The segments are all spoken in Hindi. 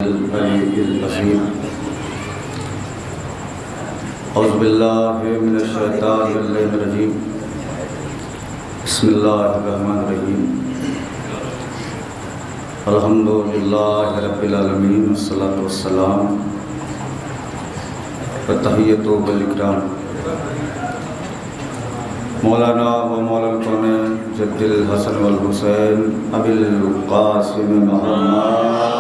औज़ुबिल्लाहिमिनश्शैतानिर्रजीम बिस्मिल्लाहिर्रहमानिर्रहीम अल्हम्दुलिल्लाहि रब्बिल आलमीन वस्सलातु वस्सलाम व तहियतु वल इकराम मौलाना व मौलल कौनैन जद्दिल हसन वल हुसैन अबिल क़ासिम मोहम्मद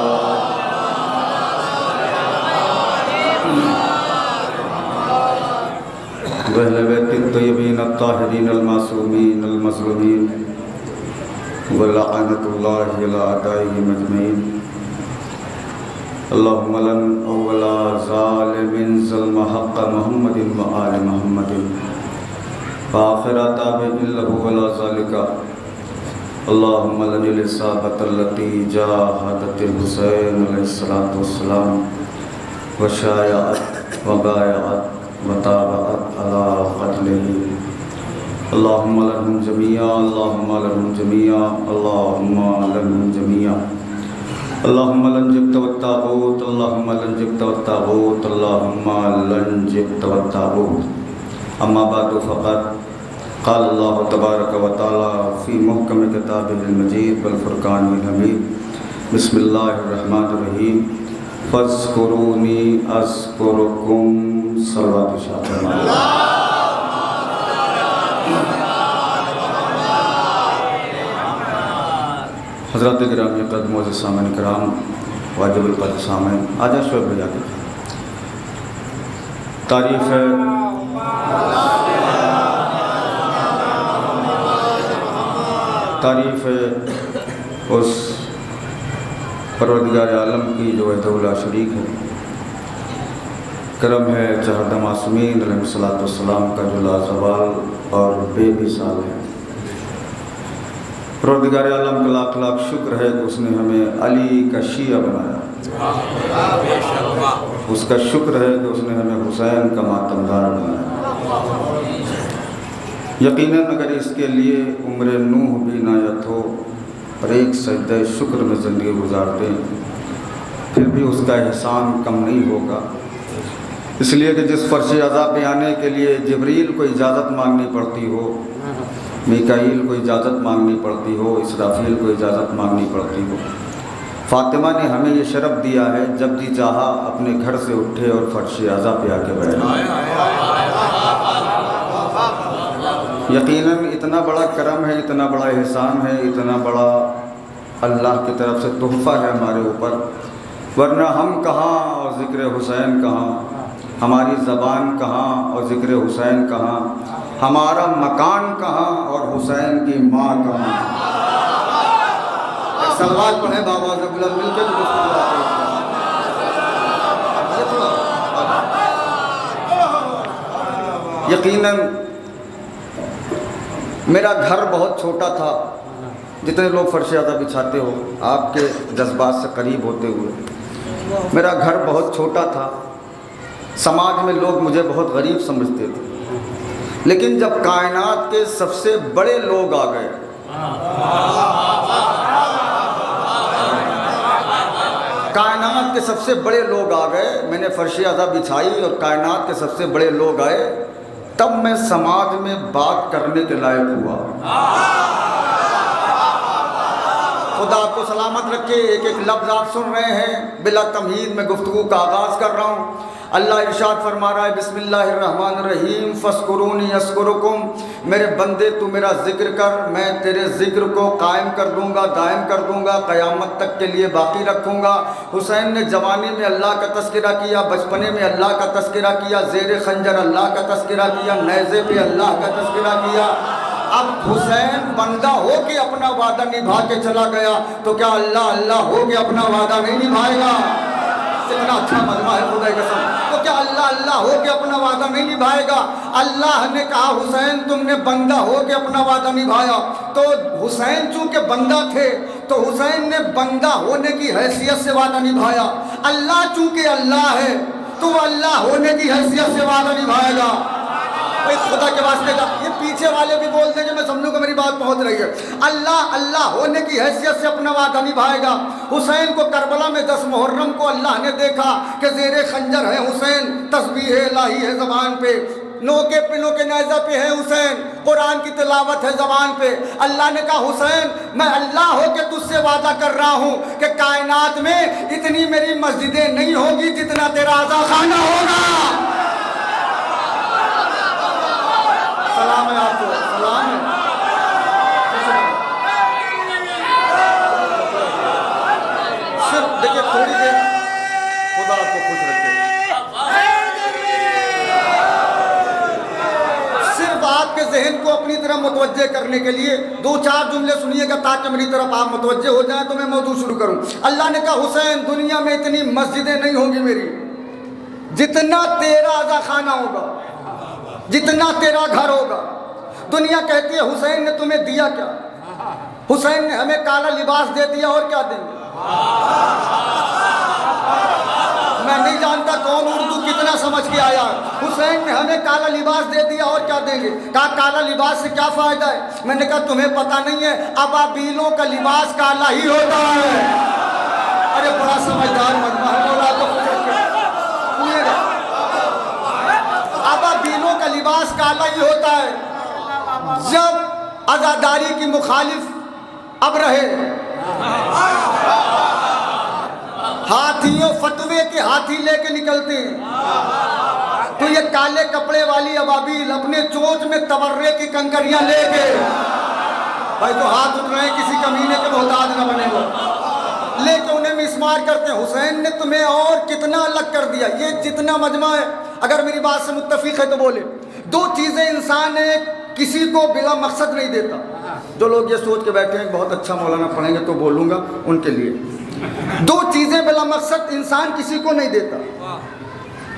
वअहले बैतित तय्यबीन अत्ताहिरीन अल-मासूमीन अल-मज़लूमीन व लअनतुल्लाहि अला अदाइहिम अजमईन। अल्लाहुम्मा लन अव्वला ज़ालिमिन ज़ल्म हक़्क़ मुहम्मदिन व आलि मुहम्मदिन व आखिरा ताबिईन लहु वला ज़ालिका। अल्लाहुम्मा लनिल इसाबतल्लती जाहदतिल हुसैन अलैहिस्सलातु वस्सलाम व शायअत व बायअत वताबअत अला क़त्लिही। अल्लाहुम्मा लहुम जमीआ अल्लाहुम्मा लहुम जमीआ अल्लाहुम्मा लहुम जमीआ अल्लाहुम्मा लन जिब्त वत्तागूत अल्लाहुम्मा लन जिब्त वत्तागूत अल्लाहुम्मा लन जिब्त वत्तागूत। अम्मा बादु फ़क़द क़ाल अल्लाहु तबारक व तआला फ़ी मुहकम किताबिहिल मजीद वल फ़ुरक़ानिल हमीद। बिस्मिल्लाहिर रहमानिर रहीम। फ़ज़्कुरूनी अज़्कुरुकुम। सल्लल्लाहु अलैहि वसल्लम। हज़रात गिरामी क़द्र मोअज़्ज़ज़ सामईन किराम वाजिबुल क़द्र सामईन, आजा शोएब भैया की तारीफ़ है उस परवरदिगार आलम की जो वहदहु ला शरीक है। करम है चहद मासूमीन अलैहिस्सलातु वस्सलाम का जो लाज़वाल और बेमिसाल है। परवरदिगार आलम का लाख लाख शुक्र है कि उसने हमें अली का शिया बनाया। उसका शुक्र है कि उसने हमें हुसैन का मातमदार बनाया। यकीनन अगर इसके लिए उम्र नूह भी नायत हो और एक सजदे शुक्र में ज़िंदगी गुजारते फिर भी उसका एहसान कम नहीं होगा। इसलिए कि जिस फ़र्श अज़ा पे आने के लिए जिब्रील को इजाज़त मांगनी पड़ती हो, मीकाईल को इजाज़त मांगनी पड़ती हो, इसराफील को इजाज़त मांगनी पड़ती हो, फ़ातिमा ने हमें ये शरफ़ दिया है जब जी चाहा अपने घर से उठे और फ़र्श अज़ा पे आके बैठे। यकीनन इतना बड़ा करम है, इतना बड़ा एहसान है, इतना बड़ा अल्लाह की तरफ से तोहफ़ा है हमारे ऊपर। वरना हम कहाँ और ज़िक्र हुसैन कहाँ, हमारी ज़बान कहाँ और ज़िक्र हुसैन कहाँ, हमारा मकान कहाँ और हुसैन की माँ कहाँ। एक सवाल पढ़े बाबा से बुलंद मिलकर यकीनन मेरा घर बहुत छोटा था। जितने लोग फ़र्श अज़ा बिछाते हो आपके जज्बात से करीब होते हुए, मेरा घर बहुत छोटा था। समाज में लोग मुझे बहुत गरीब समझते थे, लेकिन जब कायनात के सबसे बड़े लोग आ गए, कायनात के सबसे बड़े लोग आ गए, मैंने फ़र्श अज़ा बिछाई और कायनात के सबसे बड़े लोग आए, तब मैं समाज में बात करने के लायक हुआ। खुदा आपको सलामत रखे। एक एक लफ्ज़ आप सुन रहे हैं, बिला तमहीद में गुफ्तगू का आगाज़ कर रहा हूँ। अल्लाह इरशाद फरमा रहा है बिस्मिल्लाहिर्रहमानिर्रहीम फ़ज़्कुरूनी अज़्कुरुकुम। मेरे बंदे तू मेरा ज़िक्र कर, मैं तेरे ज़िक्र को कायम कर दूँगा, दायम कर दूँगा, क़यामत तक के लिए बाकी रखूँगा। हुसैन ने जवानी में अल्लाह का तज़किरा किया, बचपने में अल्लाह का तज़किरा किया, ज़ेर खंजर अल्लाह का तज़किरा किया, नेज़े पे अल्लाह का तज़किरा किया। अब हुसैन बंदा हो के अपना वादा निभा के चला गया, तो क्या अल्लाह अल्लाह हो के अपना वादा नहीं निभाएगा? इतना अच्छा मजमा है खुदा की कसम। तो क्या अल्लाह अल्लाह हो के अपना वादा नहीं निभाएगा? अल्लाह ने कहा हुसैन तुमने बंदा हो के अपना वादा निभाया। तो हुसैन चूँकि बंदा थे तो हुसैन ने बंदा होने की हैसियत से वादा निभाया। अल्लाह चूँकि अल्लाह है तो अल्लाह होने की हैसियत से वादा निभाएगा। भाई खुदा के वास्ते का ये पीछे वाले भी बोल देंगे, मैं समझूंगा मेरी बात पहुंच रही है। अल्लाह अल्लाह होने की हैसियत से अपना वादा निभाएगा। हुसैन को करबला में 10 मुहर्रम को अल्लाह ने देखा कि ज़ेरे खंजर है हुसैन, तस्बीह इलाही है ज़बान पे, नोके पिनों के नेज़ा पे है हुसैन, कुरान की तिलावत है ज़बान पे। अल्लाह ने कहा हुसैन मैं अल्लाह हो के तुझसे वादा कर रहा हूँ कि कायनात में इतनी मेरी मस्जिदें नहीं होगी जितना तेरा आज़ा खाना होगा। सलाम है आपको, सलाम है। सिर्फ देखिए थोड़ी देर, खुदा आपको खुश रखे। सिर्फ आपके जहन को अपनी तरफ मुतवज्जे करने के लिए 2-4 जुमले सुनिएगा ताकि मेरी तरफ आप मुतवज्जे हो जाएं तो मैं मौजू शुरू करूं। अल्लाह ने कहा हुसैन दुनिया में इतनी मस्जिदें नहीं होंगी मेरी जितना तेरा आज़ा खाना होगा, जितना तेरा घर होगा। दुनिया कहती है हुसैन ने तुम्हें दिया क्या? हुसैन ने हमें काला लिबास दे दिया और क्या देंगे? मैं नहीं जानता कौन उर्दू कितना समझ के आया। हुसैन ने हमें काला लिबास दे दिया और क्या देंगे? कहा काला लिबास से क्या फायदा है? मैंने कहा तुम्हें पता नहीं है अबाबीलों का लिबास काला ही होता है। अरे बड़ा समझदार मजमा है, मौला को सुनिएगा। अबाबीलों का लिबास काला ही होता है। जब आज़ादारी की मुखालिफ अब रहे, हाथियों फतवे के हाथी लेके निकलते हैं, तो ये काले कपड़े वाली अबाबील अपने चोंच में तबर्रे की कंकरियां लेके, भाई तो हाथ उठ रहे हैं किसी कमीने के मोहताज न बने वो, लेके उन्हें मिसमार करते हैं। हुसैन ने तुम्हें और कितना अलग कर दिया। ये जितना मजमा है, अगर मेरी बात से मुत्तफिक है तो बोले। 2 चीज़ें इंसान किसी को बिला मकसद नहीं देता। जो लोग ये सोच के बैठे हैं बहुत अच्छा मौलाना पढ़ेंगे तो बोलूँगा उनके लिए। 2 चीज़ें बिला मकसद इंसान किसी को नहीं देता।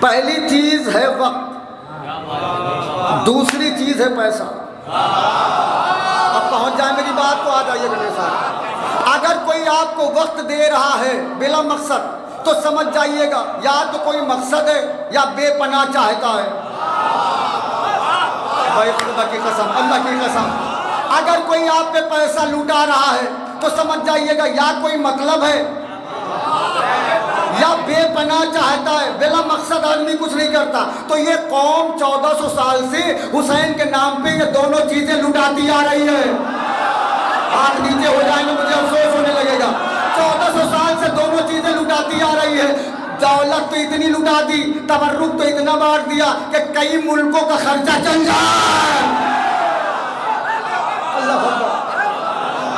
पहली चीज़ है वक्त, दूसरी चीज़ है पैसा। अब पहुँच जाए मेरी बात तो आ जाइएगा मेरे साथ। अगर कोई आपको वक्त दे रहा है बिला मकसद तो समझ जाइएगा या तो कोई मकसद है या बेपनाह चाहता है। भाई खुदा की कसम, अल्लाह की कसम, अगर कोई आप पे पैसा लुटा रहा है तो समझ जाइएगा या कोई मतलब है या बेपनाह चाहता है। बिला मकसद आदमी कुछ नहीं करता। तो ये कौम 1400 साल से हुसैन के नाम पे ये दोनों चीजें लुटाती आ रही है। हाथ नीचे हो जाएंगे मुझे अफसोस होने लगेगा। 1400 साल से दोनों चीजें लुटाती आ रही है। दौलत तो इतनी लुटा दी, तबर्रुक तो इतना बांट दिया कि कई मुल्कों का खर्चा चल जाए। अल्लाह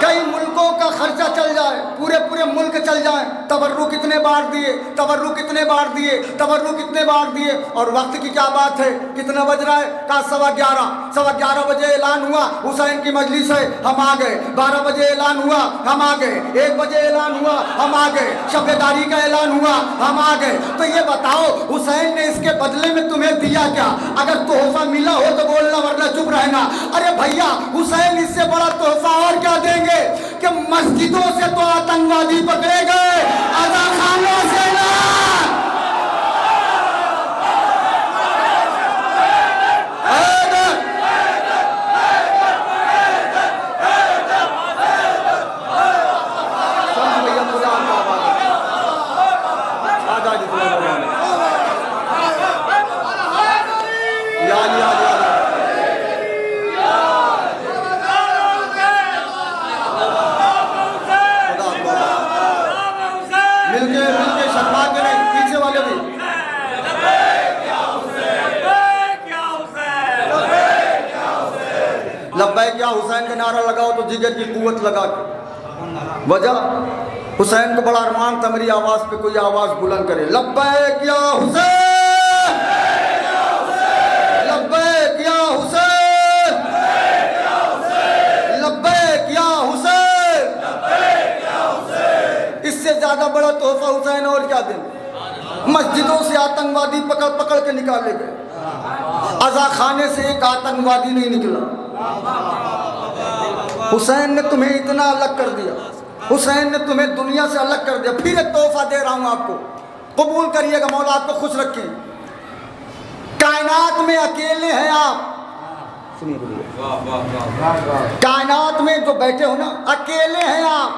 कई मुल्कों का खर्चा चल जाए, पूरे पूरे मुल्क चल जाए। तबर्रुक इतने बांट दिए, तबर्रुक इतने बांट दिए, तबर्रुक इतने बांट दिए। और वक्त की क्या बात है? कितना बज रहा है? कहा 11:15 बजे ऐलान हुआ हुसैन की मजलिस है, हम आ गए। 12 बजे ऐलान हुआ, हम आ गए। 1 बजे ऐलान हुआ, हम आ गए। शबेदारी का ऐलान हुआ, हम आ गए। तो ये बताओ हुसैन ने इसके बदले में तुम्हें दिया क्या? अगर तोहफा मिला हो तो बोलना, वरना चुप रहना। अरे भैया हुसैन इससे बड़ा तोहफा और क्या देंगे कि मस्जिदों से तो आतंकवादी पकड़े गए, आज़ा खानों से ना। मिलके शर्मा के नहीं, पीछे वाले भी। लब्बैक या हुसैन का नारा लगाओ तो जिगर की कुव्वत लगा के। वजह हुसैन को बड़ा अरमान था मेरी आवाज़ पे कोई आवाज़ बुलंद करे। लब्बैक या हुसैन, लब्बैक या हुसैन, लब्बैक या हुसैन। इससे ज़्यादा बड़ा तोहफा हुसैन और क्या दें? मस्जिदों से आतंकवादी पकड़ पकड़ के निकाले गए। अज़ा खाने से एक आतंकवादी नहीं निकला। हुसैन ने तुम्हें इतना अलग कर दिया, हुसैन ने तुम्हें दुनिया से अलग कर दिया। फिर एक तोहफा दे रहा हूं आपको, कबूल करिएगा, मौला आपको खुश रखें। कायनात में अकेले हैं आप, सुनिए बोलिए, कायनात में जो बैठे हो ना, अकेले हैं आप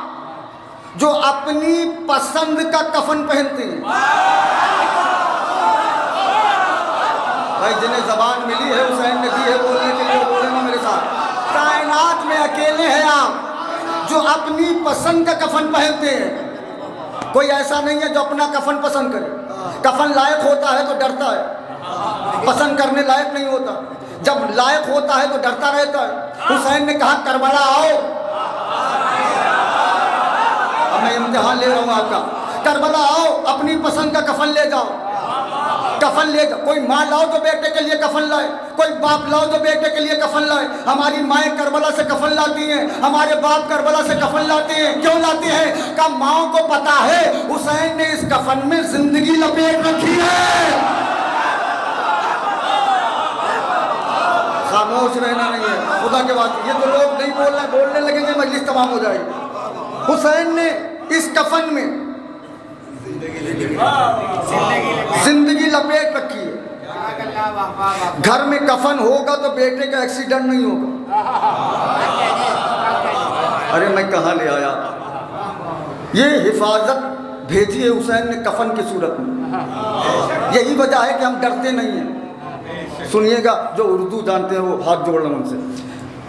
जो अपनी पसंद का कफन पहनते हैं। भाई जिन्हें जबान मिली है हुसैन ने दी है बोलने के लिए, बोले ना मेरे साथ। कायनात में अकेले हैं आप जो अपनी पसंद का कफन पहनते हैं। कोई ऐसा नहीं है जो अपना कफन पसंद करे। कफन लायक होता है तो डरता है, पसंद करने लायक नहीं होता। जब लायक होता है तो डरता रहता है। हुसैन ने कहा करबला आओ, अब मैं इम्तिहान ले रहा हूँ आपका। करबला आओ, अपनी पसंद का कफन ले जाओ, कफन ले जाओ। कोई माँ लाओ तो बेटे के लिए कफन लाए, कोई बाप लाओ तो बेटे के लिए कफन लाए। हमारी माएँ करबला से कफन लाती हैं, हमारे बाप करबला से कफन लाते हैं। क्यों लाते हैं? का माओ को पता है हुसैन ने इस कफन में जिंदगी लपेट रखी है। खामोश रहना नहीं है खुदा के वास्ते। ये तो लोग नहीं बोल रहे, बोलने लगेंगे मजलिस तमाम हो जाएगी। हुसैन ने इस कफन में जिंदगी लपेट रखी है। घर में कफन होगा तो बेटे का एक्सीडेंट नहीं होगा। अरे मैं कहाँ ले आया, ये हिफाजत भेजी है हुसैन ने कफन की सूरत में। यही वजह है कि हम डरते नहीं हैं। सुनिएगा, जो उर्दू जानते हैं वो हाथ जोड़ लें उनसे।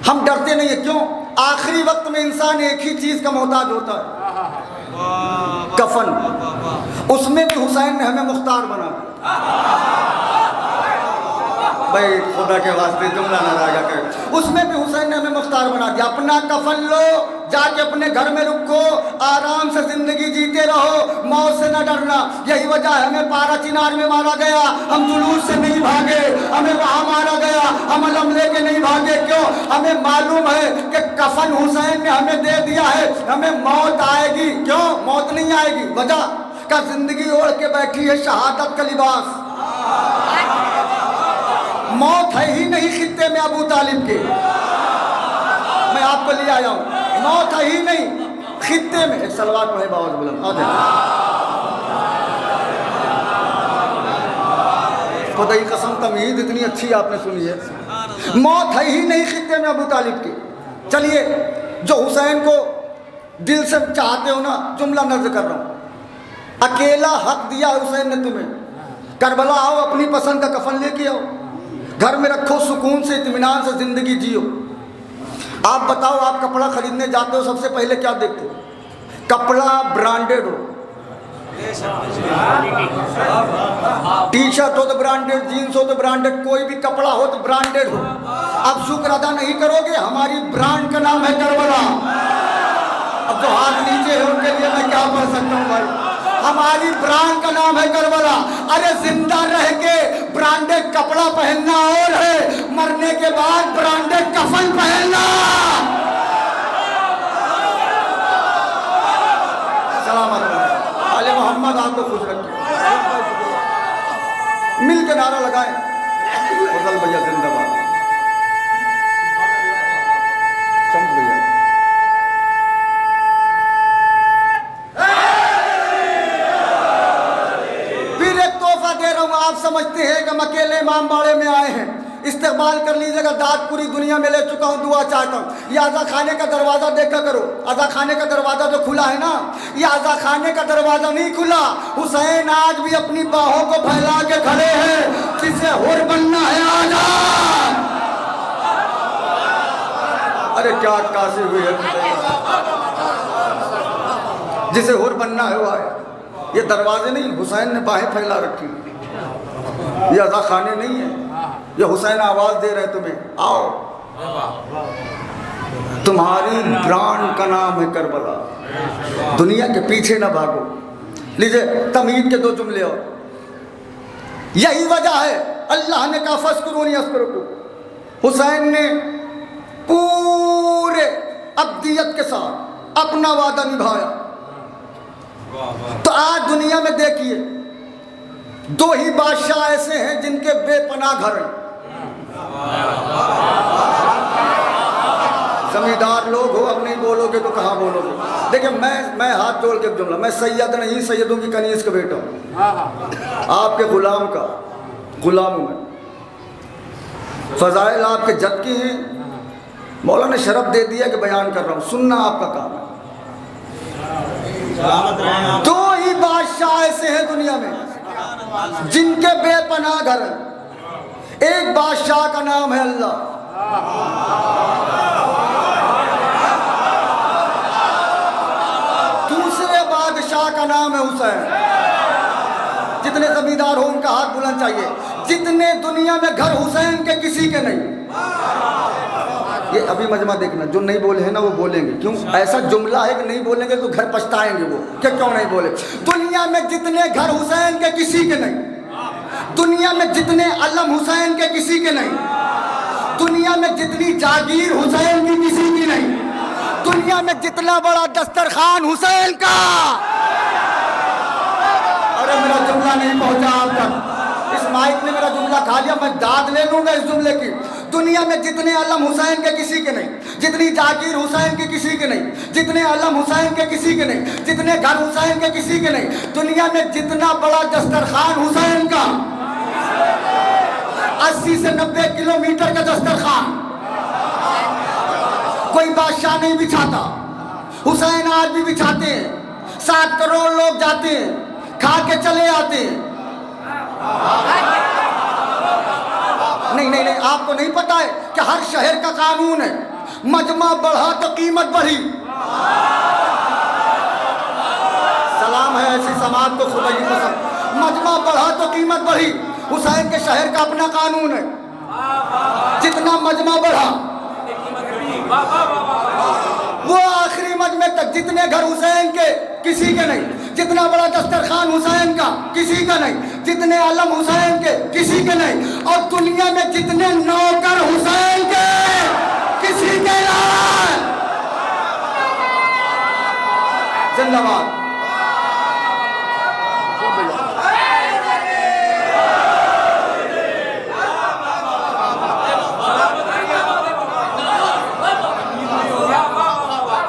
हम डरते नहीं है। क्यों? आखिरी वक्त में इंसान एक ही चीज का मोहताज होता है, कफन। उसमें भी हुसैन ने हमें मुख्तार बना दिया। भाई खुदा के वास्ते जुमला ना राजा कर। उसमें भी हुसैन ने हमें मुख्तार बना दिया। अपना कफन लो, जाके अपने घर में रुको, आराम से जिंदगी जीते रहो, मौत से न डरना। यही वजह है हमें पारा चिनार में मारा गया, हम जुलूस से नहीं भागे। हमें वहां मारा गया, हम अलम लेके नहीं भागे। क्यों? हमें मालूम है कि कफन हुसैन ने हमें दे दिया है, हमें मौत आएगी। क्यों मौत नहीं आएगी? वजह का जिंदगी ओढ़ के बैठी है शहादत का लिबास। मौत है ही नहीं खित्ते में अबू तालिब के। मैं आपको ले आया हूं, मौत है ही नहीं खित्ते में। एक सलवार में है बावज बुलंद आ जाए। खुदा की कसम तमीज़ इतनी अच्छी आपने सुनी है। मौत है ही नहीं खित्ते में अबू तालिब के। चलिए, जो हुसैन को दिल से चाहते हो ना, जुमला नर्ज कर रहा हूं। अकेला हक दिया हुसैन ने तुम्हें। करबला आओ, अपनी पसंद का कफन लेके आओ, घर में रखो, सुकून से इत्मीनान से जिंदगी जियो। आप बताओ, आप कपड़ा खरीदने जाते हो, सबसे पहले क्या देखते हो? कपड़ा ब्रांडेड हो, टी शर्ट हो तो ब्रांडेड, जीन्स हो तो ब्रांडेड, कोई भी कपड़ा हो तो ब्रांडेड हो। अब शुक्र अदा नहीं करोगे, हमारी ब्रांड का नाम है करबला। अब जो हाथ नीचे है उनके लिए मैं क्या बोल सकता हूँ भाई। हमारी ब्रांड का नाम है करबला। अरे जिंदा रह के ब्रांडेड कपड़ा पहनना और है, मरने के बाद ब्रांडेड कफन पहनना। सलामत आले मोहम्मद आपको खुश रखे। मिल के नारा लगाए, फजल भैया जिंदाबाद, शम्स भैया। आप समझते हैं कि हम अकेले इमाम बाड़े में आए हैं, इस्तेकबाल कर लीजिएगा। दाद पूरी दुनिया में ले चुका हूँ, दुआ चाहता हूँ। ये आज़ा खाने का दरवाज़ा देखा करो, आज़ा खाने का दरवाज़ा जो खुला है ना, ये आज़ा खाने का दरवाज़ा नहीं खुला। हुसैन आज भी अपनी बाहों को फैला के खड़े हैं। जिसे हुर बनना है आजा। अरे क्या काशी हुई है, जिसे हुर बनना है वो आए। ये दरवाजे नहीं, हुसैन ने बाहें फैला रखी। ये अज़ा खाने नहीं है, ये हुसैन आवाज़ दे रहे तुम्हें, आओ। तुम्हारी ब्रांड का नाम है करबला, दुनिया के पीछे ना भागो। लीजिए तमीद के दो जुमले और। यही वजह है अल्लाह ने कहा फस्कुरूनी अस्कुरुकुम। हुसैन ने पूरे अब्दियत के साथ अपना वादा निभाया। तो आज दुनिया में देखिए, दो ही बादशाह ऐसे हैं जिनके बेपनाह घर हैं। जमींदार लोग हो, अब नहीं बोलोगे तो कहाँ बोलोगे। देखिए मैं हाथ जोड़ के जुमला, मैं सैयद नहीं, सैयदों की कनीज का बेटा हूँ, आपके गुलाम का गुलाम हूँ मैं। फ़ज़ाइल आपके जद के हैं, मौला ने शरफ दे दिया कि बयान कर रहा हूँ, सुनना आपका काम है। दो ही बादशाह ऐसे हैं दुनिया में जिनके बेपनाह घर हैं। एक बादशाह का नाम है अल्लाह, दूसरे बादशाह का नाम है हुसैन। जितने जमींदार हो उनका हाथ बुलंद चाहिए। जितने दुनिया में घर हुसैन के किसी के नहीं। ये अभी मजमा देखना, जो नहीं बोले हैं ना वो बोलेंगे। क्यों? ऐसा जुमला है कि नहीं बोलेंगे तो घर पछताएंगे वो, क्या क्यों नहीं बोले। दुनिया में जितने घर हुसैन के किसी के नहीं, दुनिया में जितने अलम हुसैन के किसी के नहीं, दुनिया में जितनी जागीर हुसैन की किसी की नहीं, दुनिया में जितना बड़ा दस्तरखान हुसैन का। अरे मेरा जुमला नहीं पहुंचा आप तक, इस माइक ने मेरा जुमला खा लिया, मैं दाद ले लूंगा इस जुमले की। दुनिया में जितने अलम हुसैन के किसी के नहीं, जितनी जागीर हुसैन की किसी के नहीं, जितने अलम हुसैन के किसी के नहीं, जितने घर हुसैन के किसी के नहीं, दुनिया में जितना बड़ा दस्तरखान हुसैन का, 80 से 90 किलोमीटर का दस्तरखान कोई बादशाह नहीं बिछाता। हुसैन आज भी बिछाते हैं, 7 करोड़ लोग जाते हैं, खा के चले आते हैं। नहीं नहीं नहीं, आपको नहीं पता है कि हर शहर का कानून है, मजमा बढ़ा तो कीमत बढ़ी। सलाम है ऐसी समाज को खुदा की कसम, मजमा बढ़ा तो कीमत बढ़ी। हुसैन के शहर का अपना कानून है, जितना मजमा बढ़ा वो आखिरी मजमे तक, जितने घर हुसैन के किसी के नहीं, जितना बड़ा दस्तरखान हुसैन का किसी का नहीं, जितने आलम हुसैन के किसी के नहीं, और दुनिया में जितने नौकर हुसैन के किसी के नहीं। जिंदाबाद।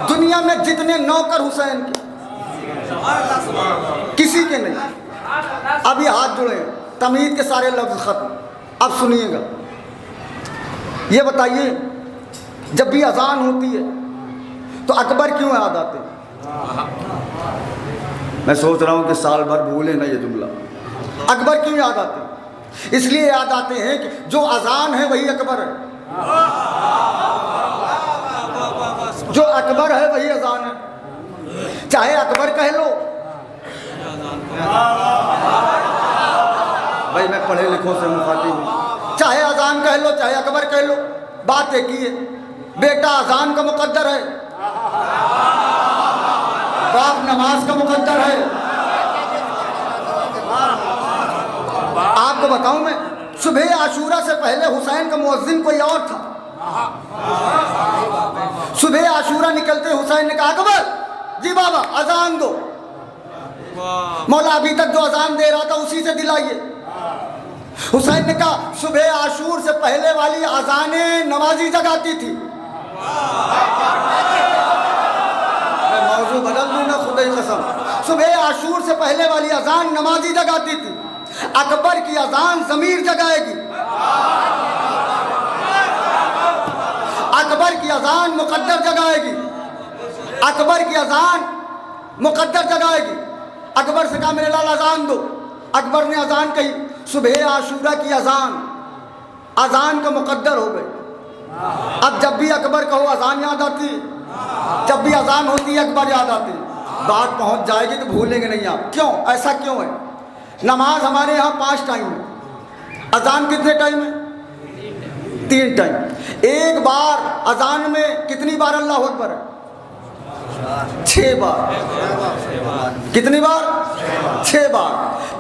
दुनिया में जितने नौकर हुसैन के किसी के नहीं। अभी हाथ जुड़े, तमीद के सारे लफ्ज खत्म। अब सुनिएगा, ये बताइए जब भी अजान होती है तो अकबर क्यों याद आते हैं? मैं सोच रहा हूं कि साल भर भूले ना ये जुमला। अकबर क्यों याद आते हैं? इसलिए याद आते हैं कि जो अजान है वही अकबर है, जो अकबर है वही अजान है। चाहे अकबर कह लो, भाई मैं पढ़े लिखों से मुखातिब हूँ, चाहे अजान कह लो चाहे अकबर कह लो, बात एक ही है। बेटा अजान का मुकद्दर है, बाप नमाज का मुकद्दर है। आपको बताऊं मैं, सुबह आशूरा से पहले हुसैन का मुअज्जिन कोई और था। सुबह आशूरा निकलते हुसैन ने कहा अकबर जी बाबा अजान दो। मौला अभी तक जो अजान दे रहा था उसी से दिलाइए। हुसैन ने कहा सुबह आशूर से पहले वाली अजानें नमाजी जगाती थी। मैं मौजू बदल दूंगा खुदा की कसम। सुबह आशूर से पहले वाली अजान नमाजी जगाती थी, अकबर की अजान ज़मीर जगाएगी। अकबर की अजान मुकद्दर जगाएगी, अकबर की अजान मुकद्दर जगाएगी। अकबर से कहा मेरे लाल अजान दो। अकबर ने अजान कही, सुबह आशूरा की अजान, अजान का मुकद्दर हो गई। अब जब भी अकबर कहो अजान याद आती है, जब भी अजान होती है अकबर याद आती है। बात पहुंच जाएगी तो भूलेंगे नहीं आप। क्यों? ऐसा क्यों है? नमाज हमारे यहाँ 5 टाइम है, अजान कितने टाइम है? 3 टाइम। एक बार अजान में कितनी बार अल्लाह अकबर है? 6 बार। कितनी बार? 6 बार।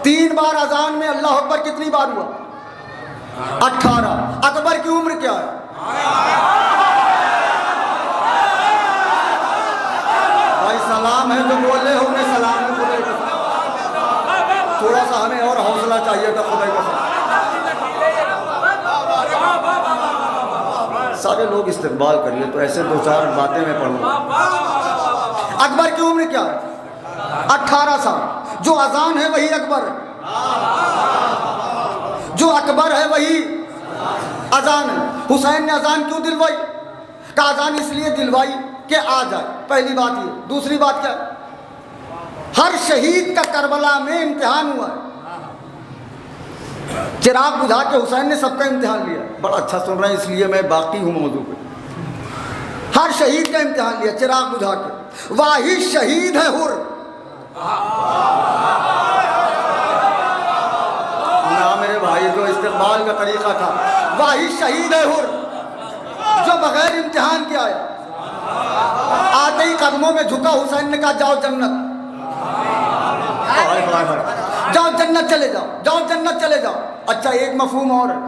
3 बार अजान में अल्लाह अकबर कितनी बार हुआ? 18। अकबर की उम्र क्या है? भाई सलाम है जो बोले हो, उन्हें सलाम है। खुदा का थोड़ा सा हमें और हौसला चाहिए था। खुदा का सारे लोग इस्तेमाल करिए तो ऐसे 2-4 बातें मैं पढ़ूंगा। अकबर की उम्र क्या है? 18 साल। जो अजान है वही अकबर है, जो अकबर है वही अजान है। हुसैन ने अजान क्यों दिलवाई? का अजान इसलिए दिलवाई कि आ जाए, पहली बात ये। दूसरी बात क्या? हर शहीद का करबला में इम्तिहान हुआ है। चिराग बुझा के हुसैन ने सबका इम्तिहान लिया। बड़ा अच्छा सुन रहे हैं, इसलिए मैं बाकी हूँ मौजू पे। हर शहीद का इम्तिहान लिया चिराग बुझा के। वाही शहीद है हुर। ना मेरे भाई, जो इस्तेमाल का तरीका था, वाही शहीद है हुर जो बगैर इम्तिहान के आया। आते ही कदमों में झुका, हुसैन ने कहा जाओ जन्नत, जाओ जन्नत चले जाओ, जाओ जन्नत चले जाओ। अच्छा, एक मफहूम और है।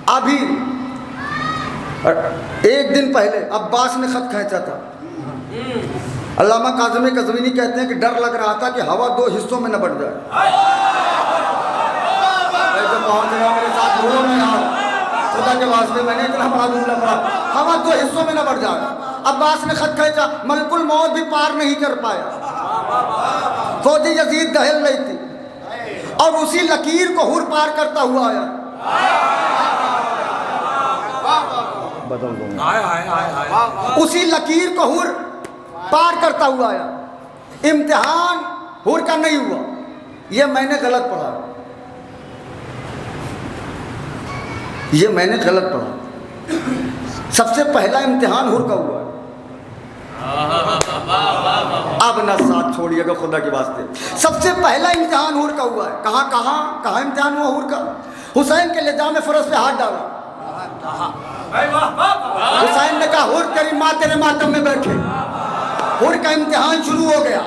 अभी एक दिन पहले अब्बास ने खत खींचा था। अल्लामा काज़िम कज़वीनी कहते हैं कि डर लग रहा था कि हवा दो हिस्सों में न बढ़ जाए। जब पहुंच गया मेरे साथ बोलो ना यार, खुदा के वास्ते, मैंने इतना बड़ा जुमला पढ़ा, हवा दो हिस्सों में न बढ़ जाए। अब्बास ने खत खींचा, मलकुल मौत भी पार नहीं कर पाया। फौजी यजीद दहल रही थी और उसी लकीर को हुर पार करता हुआ आया। उसी लकीर को हुर पार करता हुआ आया। इम्तिहान हुर का नहीं हुआ, ये मैंने गलत पढ़ा, ये मैंने गलत पढ़ा। सबसे पहला इम्तिहान हुर का हुआ है। अब ना साथ छोड़िएगा खुदा के वास्ते। सबसे पहला इम्तिहान हुर का हुआ है। कहाँ कहाँ कहाँ इम्तिहान हुआ हुर का? हुसैन के लिजाम फरस पे हाथ डाला। हुसैन ने कहा हुर तेरी माँ तेरे मातम में बैठे। हुर का इम्तिहान शुरू हो गया।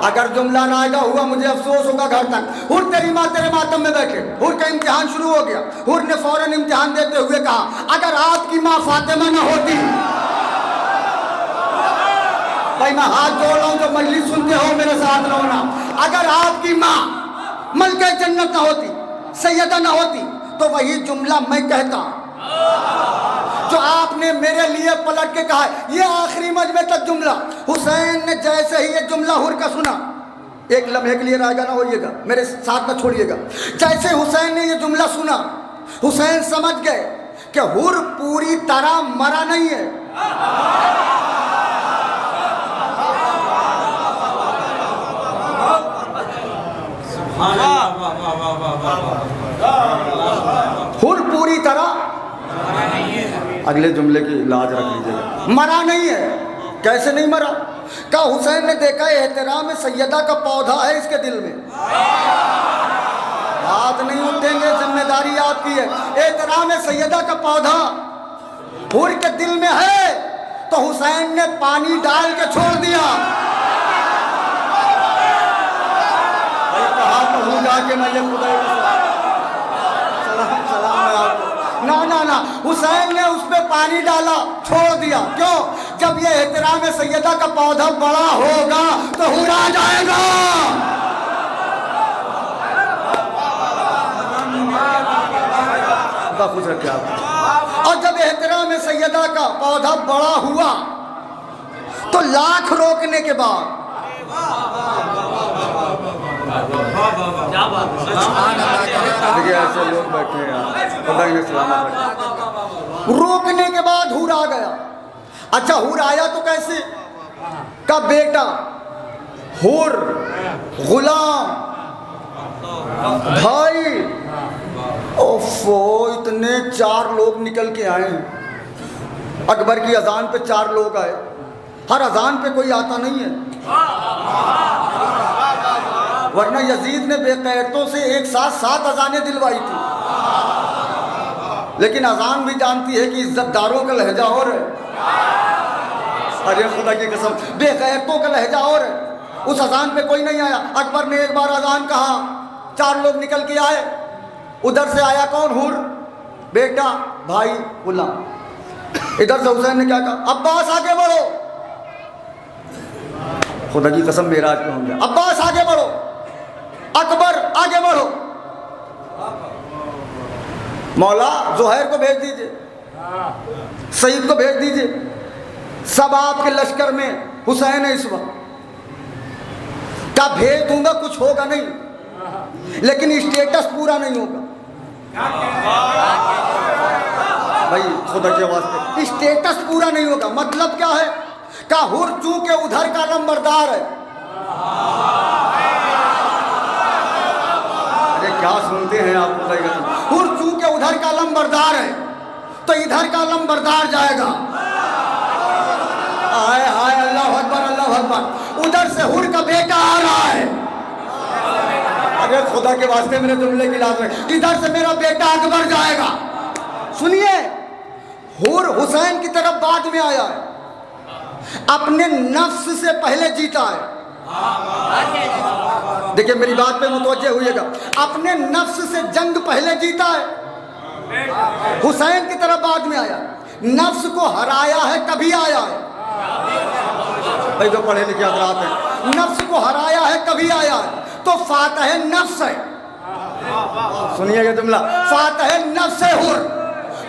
अगर जुमला ना आएगा हुआ मुझे अफसोस होगा घर तक। हुर तेरी माँ तेरे मातम में बैठे। हुर का इम्तिहान शुरू हो गया। हुर ने फौरन इम्तिहान देते हुए कहा अगर आपकी माँ फातिमा ना होती, भाई मैं हाथ जोड़ रहा हूं, जो मजलिस सुनते हो मेरे साथ रहो ना, अगर आपकी माँ मलके जन्नत ना होती, सैयदा ना होती, तो वही जुमला मैं कहता जो आपने मेरे लिए पलट के कहा। ये आखिरी मजमे तक जुमला। हुसैन ने जैसे ही ये जुमला हुर का सुना, एक लम्हे के लिए रायगा ना होइएगा, मेरे साथ ना छोड़िएगा। जैसे हुसैन ने ये जुमला सुना, हुसैन समझ गए कि हुर पूरी तरह मरा नहीं है। हुर पूरी तरह अगले जुमले की लाज रख लीजिएगा, मरा नहीं है। कैसे नहीं मरा? का हुसैन ने देखा एहतराम सैयदा का पौधा है इसके दिल में। हाथ नहीं उठेंगे, जिम्मेदारी आपकी है। एहतराम सैयदा का पौधा हुर के दिल में है, तो हुसैन ने पानी डाल के छोड़ दिया। कहा तो हूँ जाके मैं ये खुदा सलाम है आपको। ना ना ना, हुसैन ने उस पे पानी डाला, छोड़ दिया। क्यों? जब ये एहतराम सैयदा का पौधा बड़ा होगा तो हुर आ जाएगा। खुश रखे आप। और जब एहतराम सैयदा का पौधा बड़ा हुआ तो लाख रोकने के बाद देखिए ऐसे लोग बैठे हैं, खुदा इन्हें सलामत रखे। रोकने के बाद हुर आ गया। अच्छा, हुर आया तो कैसे? का बेटा हुर, गुलाम, भाई, ओफो, इतने 4 लोग निकल के आए। अकबर की अजान पे 4 लोग आए। हर अजान पे कोई आता नहीं है, वरना यजीद ने बेक़ैरतों से एक साथ 7 अजानें दिलवाई थी। लेकिन अजान भी जानती है कि इज्जतदारों का लहजा और है। अरे खुदा की कसम, बेग़ैरतों का लहजा और है। उस अजान पे कोई नहीं आया। अकबर ने एक बार अजान कहा, 4 लोग निकल के आए। उधर से आया कौन? हुर, बेटा, भाई, गुलाम। इधर से हुसैन ने क्या कहा? अब्बास आगे बढ़ो। खुदा की कसम मेरा आज पे होंगे, अब्बास आगे बढ़ो, अकबर आगे बढ़ो। मौला ज़ुहैर को भेज दीजिए, सईद को भेज दीजिए, सब आपके लश्कर में हुसैन है इस वक्त। क्या भेज दूंगा, कुछ होगा नहीं, लेकिन स्टेटस पूरा नहीं होगा। भाई खुदा के वास्ते स्टेटस पूरा नहीं होगा। मतलब क्या है? का हुर चू के उधर का लंबरदार है। अरे क्या सुनते हैं आप? बताइएगा। हुर चू के उधर का लंबरदार है तो इधर का लंबरदार जाएगा। हाय हाय, अल्लाह अकबर, अल्लाह अकबर। उधर से हुर का बेटा आ रहा है। अरे खुदा के वास्ते मेरे जुमले की लाज है। इधर से मेरा बेटा अकबर जाएगा। सुनिए, हुर हुसैन की तरफ बाद में आया है, अपने नफ्स से पहले जीता है। देखिए मेरी बात पे मुतवज्जे हुइएगा। अपने नफ्स से जंग पहले जीता है। हुसैन की तरफ बाद में आया। नफ्स को हराया है कभी आया है। भाई जो पढ़े लिखे हजरात हैं, नफ्स को हराया है कभी आया है तो फातह नफ्स है। सुनिएगा जुमला, फातह नफ्स है हुर।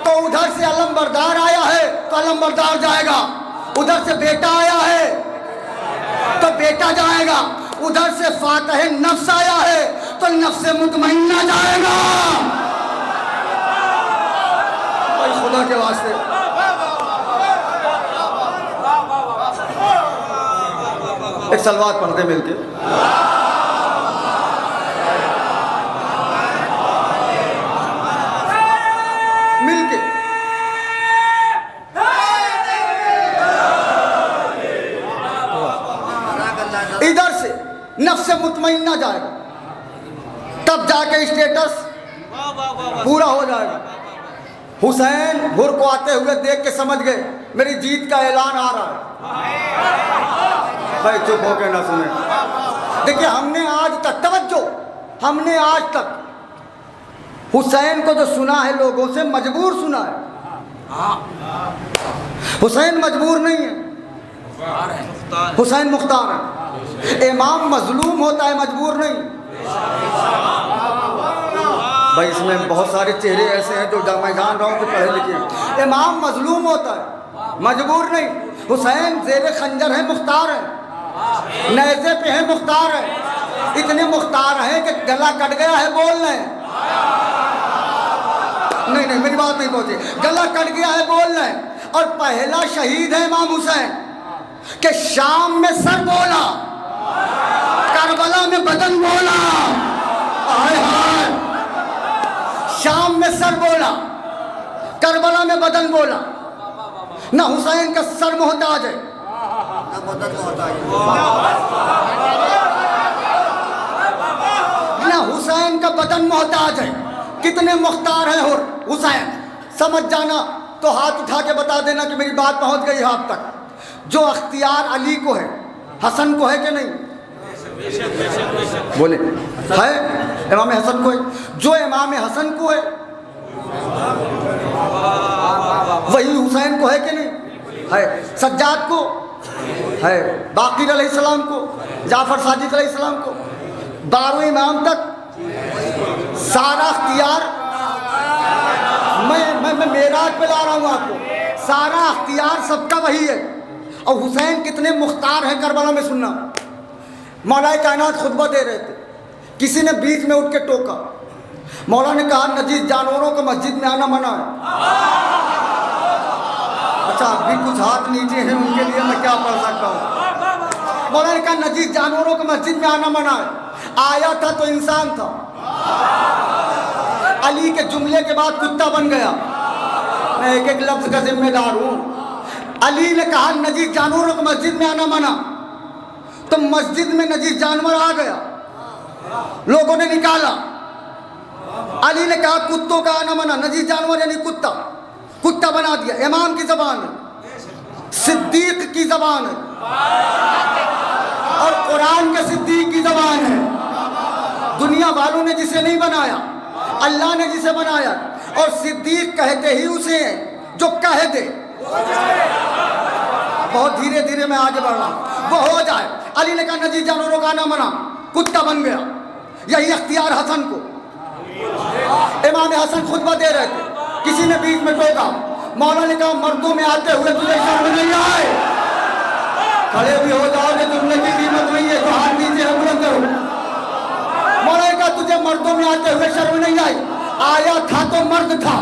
तो उधर से अलमबरदार आया है तो अलमबरदार जाएगा। उधर से बेटा आया है तो बेटा जाएगा। उधर से फातह नफ्स आया है तो नफ्स मुतमइन्ना जाएगा। भाई खुदा के वास्ते एक सलवात पढ़ते मिलके। इधर से नफ्स मुतमइन्ना जाएगा, तब जाके स्टेटस पूरा हो जाएगा। हुसैन हुर को आते हुए देख के समझ गए मेरी जीत का ऐलान आ रहा है। भाई चुप होकर ना सुने। देखिए हमने आज तक, तवज्जो, हमने आज तक हुसैन को जो सुना है लोगों से मजबूर सुना है। हुसैन मजबूर नहीं है, हुसैन मुख्तार है। इमाम मजलूम होता है, मजबूर नहीं। भाई इसमें बहुत सारे चेहरे ऐसे हैं जो मैं जान रहा हूँ कि पढ़े लिखे। इमाम मजलूम होता है, मजबूर नहीं। हुसैन ज़ेरे खंजर है, मुख्तार है, नेज़े पे है, मुख्तार है। इतने मुख्तार हैं कि गला कट गया है बोल रहे हैं। नहीं मेरी बात नहीं पहुंची। गला कट गया है बोल रहे हैं। और पहला शहीद है इमाम हुसैन के शाम में सर बोला, करबला में बदन बोला। हाय हाय, शाम में सर बोला, करबला में बदन बोला। ना हुसैन का सर मोहताज है ना बदन मोहताज, ना हुसैन का बदन मोहताज है। कितने मुख्तार हैं हुसैन, समझ जाना तो हाथ उठा के बता देना कि मेरी बात पहुंच गई हाथ तक। जो अख्तियार अली को है, हसन को है कि नहीं? बोले है, इमाम हसन को है। जो इमाम हसन को है वही हुसैन को है कि नहीं? है। सज्जाद को है, बाक़िर अलैहिस्सलाम को, जाफर सादिक अलैहिस्सलाम को, 12 इमाम तक सारा अख्तियार। मैं मेराज पे ला रहा हूँ आपको। सारा अख्तियार सबका वही है। और हुसैन कितने मुख्तार हैं करबला में सुनना। मौलाए कायनात खुतबा दे रहे थे, किसी ने बीच में उठ के टोका। मौला ने कहा नजीज जानवरों को मस्जिद में आना मना है। अच्छा अभी कुछ हाथ नीचे हैं, उनके लिए मैं क्या पढ़ सकता हूँ। मौला ने कहा नजीज जानवरों को मस्जिद में आना मना है। आया था तो इंसान था, अली के जुमले के बाद कुत्ता बन गया। मैं एक एक लफ्ज का जिम्मेदार हूँ। अली ने कहा नजीज जानवरों को मस्जिद में आना मना, तो मस्जिद में नजीज जानवर आ गया, लोगों ने निकाला। अली ने कहा कुत्तों का आना मना, नजीज जानवर यानी कुत्ता, कुत्ता बना दिया। इमाम की जबान है, सिद्दीक की जबान है, और कुरान के सिद्दीक की जबान है। दुनिया वालों ने जिसे नहीं बनाया, अल्लाह ने जिसे बनाया। और सिद्दीक कहते ही उसे जो कह दे। बहुत धीरे धीरे मैं आगे बढ़ रहा हूँ, वो हो जाए। अली ने कहा नजीज जानवरों का आना मना, कुत्ता बन गया। यही अख्तियार हसन को। इमाम हसन खुतबा दे रहे थे, किसी ने बीच में टोका। मौला ने कहा मर्दों में आते हुए तुझे शर्म नहीं आए? खड़े भी हो जाओगे, जुमले की कीमत नहीं है, तो हाथ नीचे है बुलंद करो। मौला ने कहा तुझे मर्दों में आते हुए शर्म नहीं आई? आया था तो मर्द था,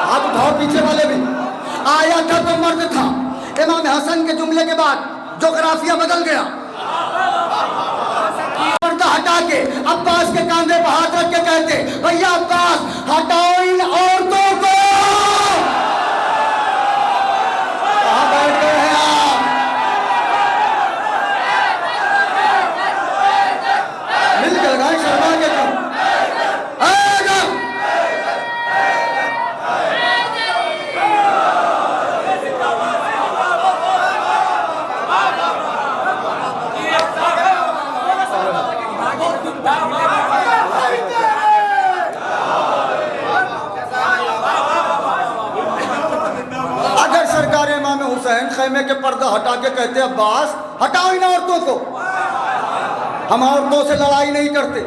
हाथ उठाओ पीछे वाले भी, आया था तो मर्द था। इमाम हसन के जुमले के बाद जोग्राफिया बदल गया। पर्दा हटा के अब्बास के कांधे पर हाथ रख के कहते, भैया अब्बास हटाओ इन औरतों को। कहां बैठ गए हैं आप? मिल के लगाए शर्मा के तुम। अगर सरकार इमाम हुसैन खैमे के पर्दा हटा के कहते अब्बास हटाओ इन औरतों को, हम औरतों से लड़ाई नहीं करते,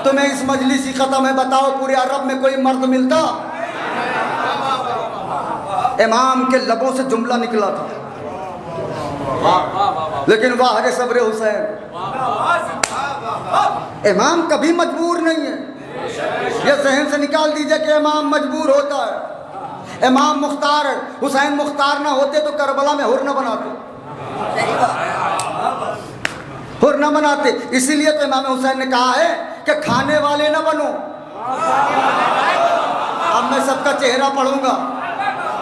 तुम्हें इस मजलिसी खत्म है बताओ पूरे अरब में कोई मर्द मिलता? इमाम के लबों से जुमला निकला था, लेकिन वाह रे सब्र हुसैन, इमाम कभी मजबूर नहीं है। ये जहन से निकाल दीजिए कि इमाम मजबूर होता है। इमाम मुख्तार हुसैन मुख्तार ना होते तो करबला में हुर न बनाते, हुर न बनाते। इसीलिए तो इमाम हुसैन ने कहा है कि खाने वाले ना बनो। अब मैं सबका चेहरा पढ़ूंगा,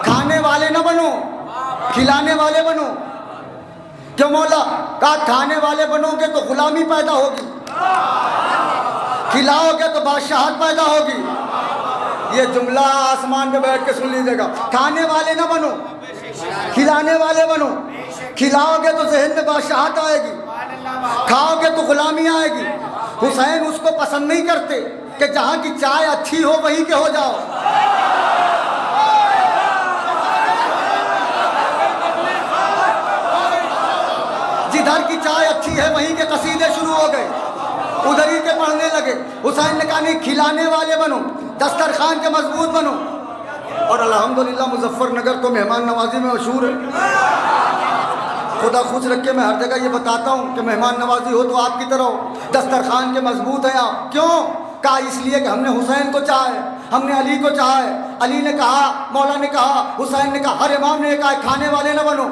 खाने वाले ना बनो, खिलाने वाले बनो। क्यों मौला? कहा खाने वाले बनोगे तो गुलामी पैदा होगी, खिलाओगे तो बादशाहत पैदा होगी। ये जुमला आसमान पे बैठ के सुन लीजिएगा। खाने वाले ना बनो, खिलाने वाले बनो। खिलाओगे तो जहन में बादशाहत आएगी, खाओगे तो गुलामी आएगी। हुसैन उसको पसंद नहीं करते कि जहां की चाय अच्छी हो वहीं के हो जाओ। जिधर की चाय अच्छी है वहीं के कसीदे शुरू हो गए, उधर ही के पढ़ने लगे। हुसैन ने कहा नहीं, खिलाने वाले बनो, दस्तरखान के मजबूत बनो। और अल्हम्दुलिल्लाह मुजफ्फरनगर तो मेहमान नवाजी में मशहूर है। खुदा खुश रख के मैं हर जगह ये बताता हूँ कि मेहमान नवाजी हो तो आपकी तरह हो, दस्तरखान के मजबूत हैं आप। क्यों? कहा इसलिए कि हमने हुसैन को चाहा है, हमने अली को चाहा है। अली ने कहा, मौला ने कहा, हुसैन ने कहा, हर इमाम ने कहा खाने वाले ना बनो,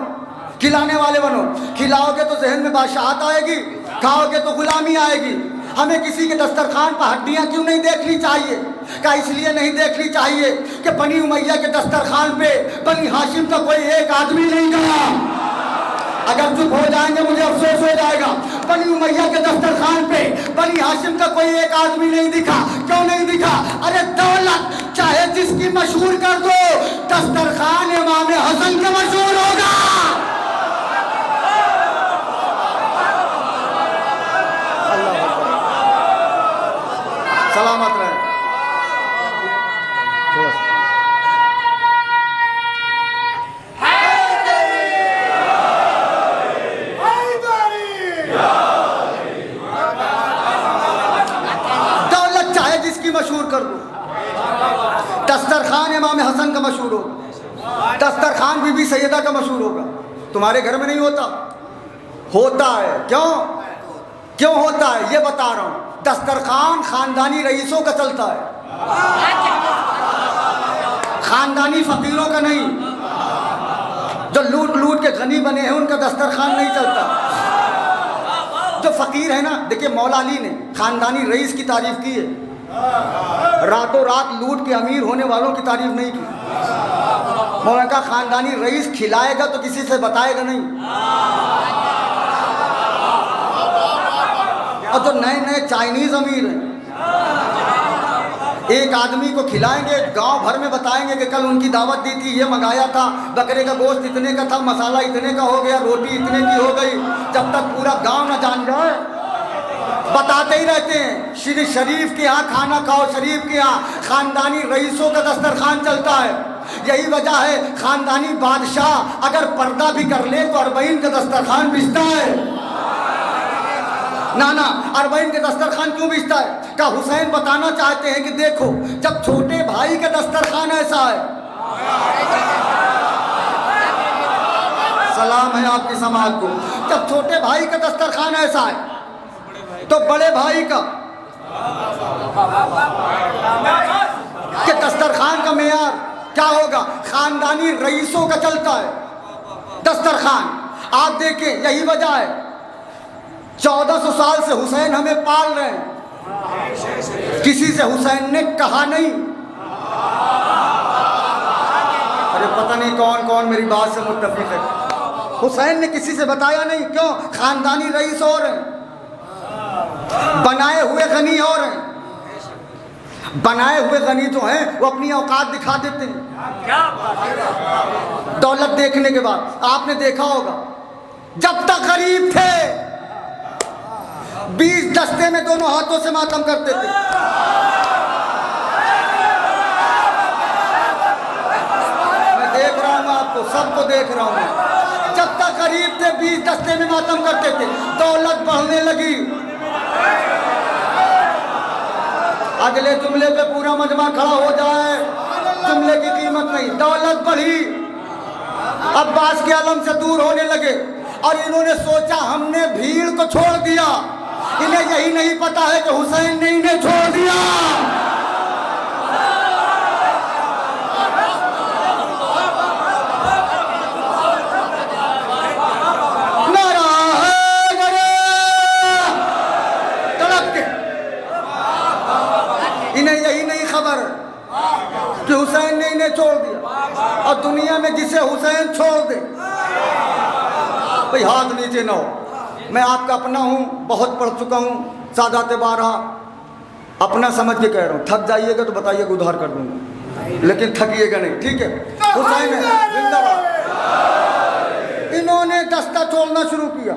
खिलाने वाले बनो। खिलाओगे तो जहन में बादशाहत आएगी, खाओगे तो गुलामी आएगी। हमें किसी के दस्तरखान पर हड्डियां क्यों नहीं देखनी चाहिए? क्या इसलिए नहीं देखनी चाहिए कि बनी उमैया के दस्तरखान पे बनी हाशिम का कोई एक आदमी नहीं गया। अगर चुप हो जाएंगे मुझे अफसोस हो जाएगा। बनी उमैया के दस्तरखान पे बनी हाशिम का कोई एक आदमी नहीं दिखा। क्यों नहीं दिखा? अरे दौलत चाहे जिसकी मशहूर कर दो, दस्तरखान इमाम हसन का मशहूर होगा। सलामत रहे। दौलत चाहे जिसकी मशहूर कर दो, दस्तरखान इमाम हसन का मशहूर होगा, दस्तरखान बीबी सैयदा का मशहूर होगा। तुम्हारे घर में नहीं होता? होता है। क्यों? क्यों होता है ये बता रहा हूं। दस्तरखान खानदानी रईसों का चलता है, खानदानी फकीरों का नहीं। जो लूट लूट के गनी बने हैं उनका दस्तरखान नहीं चलता। जो फकीर है ना, देखिए मौला अली ने खानदानी रईस की तारीफ की है, रातों रात लूट के अमीर होने वालों की तारीफ नहीं की। मौला का खानदानी रईस खिलाएगा तो किसी से बताएगा नहीं। और जो नए नए चाइनीज अमीर हैं, एक आदमी को खिलाएंगे, गांव भर में बताएंगे कि कल उनकी दावत दी थी, ये मंगाया था, बकरे का गोश्त इतने का था, मसाला इतने का हो गया, रोटी इतने की हो गई। जब तक पूरा गांव न जान जाए बताते ही रहते हैं। श्री शरीफ के यहाँ खाना खाओ, शरीफ के यहाँ खानदानी रईसों का दस्तरखान चलता है। यही वजह है खानदानी बादशाह अगर पर्दा भी कर ले तो अरबईन का दस्तरखान बिछता है। ना ना, अरबईन के दस्तरखान क्यों बिछता है? क्या हुसैन बताना चाहते हैं कि देखो, जब छोटे भाई का दस्तरखान ऐसा है, सलाम है आपकी समाज को, जब छोटे भाई का दस्तरखान ऐसा है तो बड़े भाई का कि दस्तरखान का मेयार क्या होगा? खानदानी रईसों का चलता है दस्तरखान। आप देखें, यही वजह है 1400 साल से हुसैन हमें पाल रहे हैं, किसी से हुसैन ने कहा नहीं। अरे पता नहीं कौन कौन मेरी बात से मुत्तफिक है। हुसैन ने किसी से बताया नहीं, क्यों? खानदानी रईस और हैं, बनाए हुए गनी और हैं। बनाए हुए गनी जो हैं वो अपनी औकात दिखा देते हैं दौलत देखने के बाद। आपने देखा होगा जब तक गरीब थे 20 दस्ते में दोनों हाथों से मातम करते थे। मैं देख रहा हूं आपको, सबको देख रहा हूं। जब तक गरीब थे 20 दस्ते में मातम करते थे। दौलत बढ़ने लगी, अगले जुमले पे पूरा मजमा खड़ा हो जाए, जुमले की कीमत नहीं। दौलत बढ़ी, अब्बास के आलम से दूर होने लगे और इन्होंने सोचा हमने भीड़ को छोड़ दिया। इन्हें यही नहीं पता है कि हुसैन ने इन्हें छोड़ दिया। इन्हें यही नहीं खबर कि हुसैन ने इन्हें छोड़ दिया। और दुनिया में जिसे हुसैन छोड़ दे भाई हाथ नीचे ना हो। मैं आपका अपना हूँ, बहुत पढ़ चुका हूँ, सादात बारह, अपना समझ के कह रहा हूँ। थक जाइएगा तो बताइएगा, उधार कर दूंगा, लेकिन थकिएगा नहीं, ठीक है? हुसैन जिंदाबाद। इन्होंने दस्ता छोड़ना शुरू किया,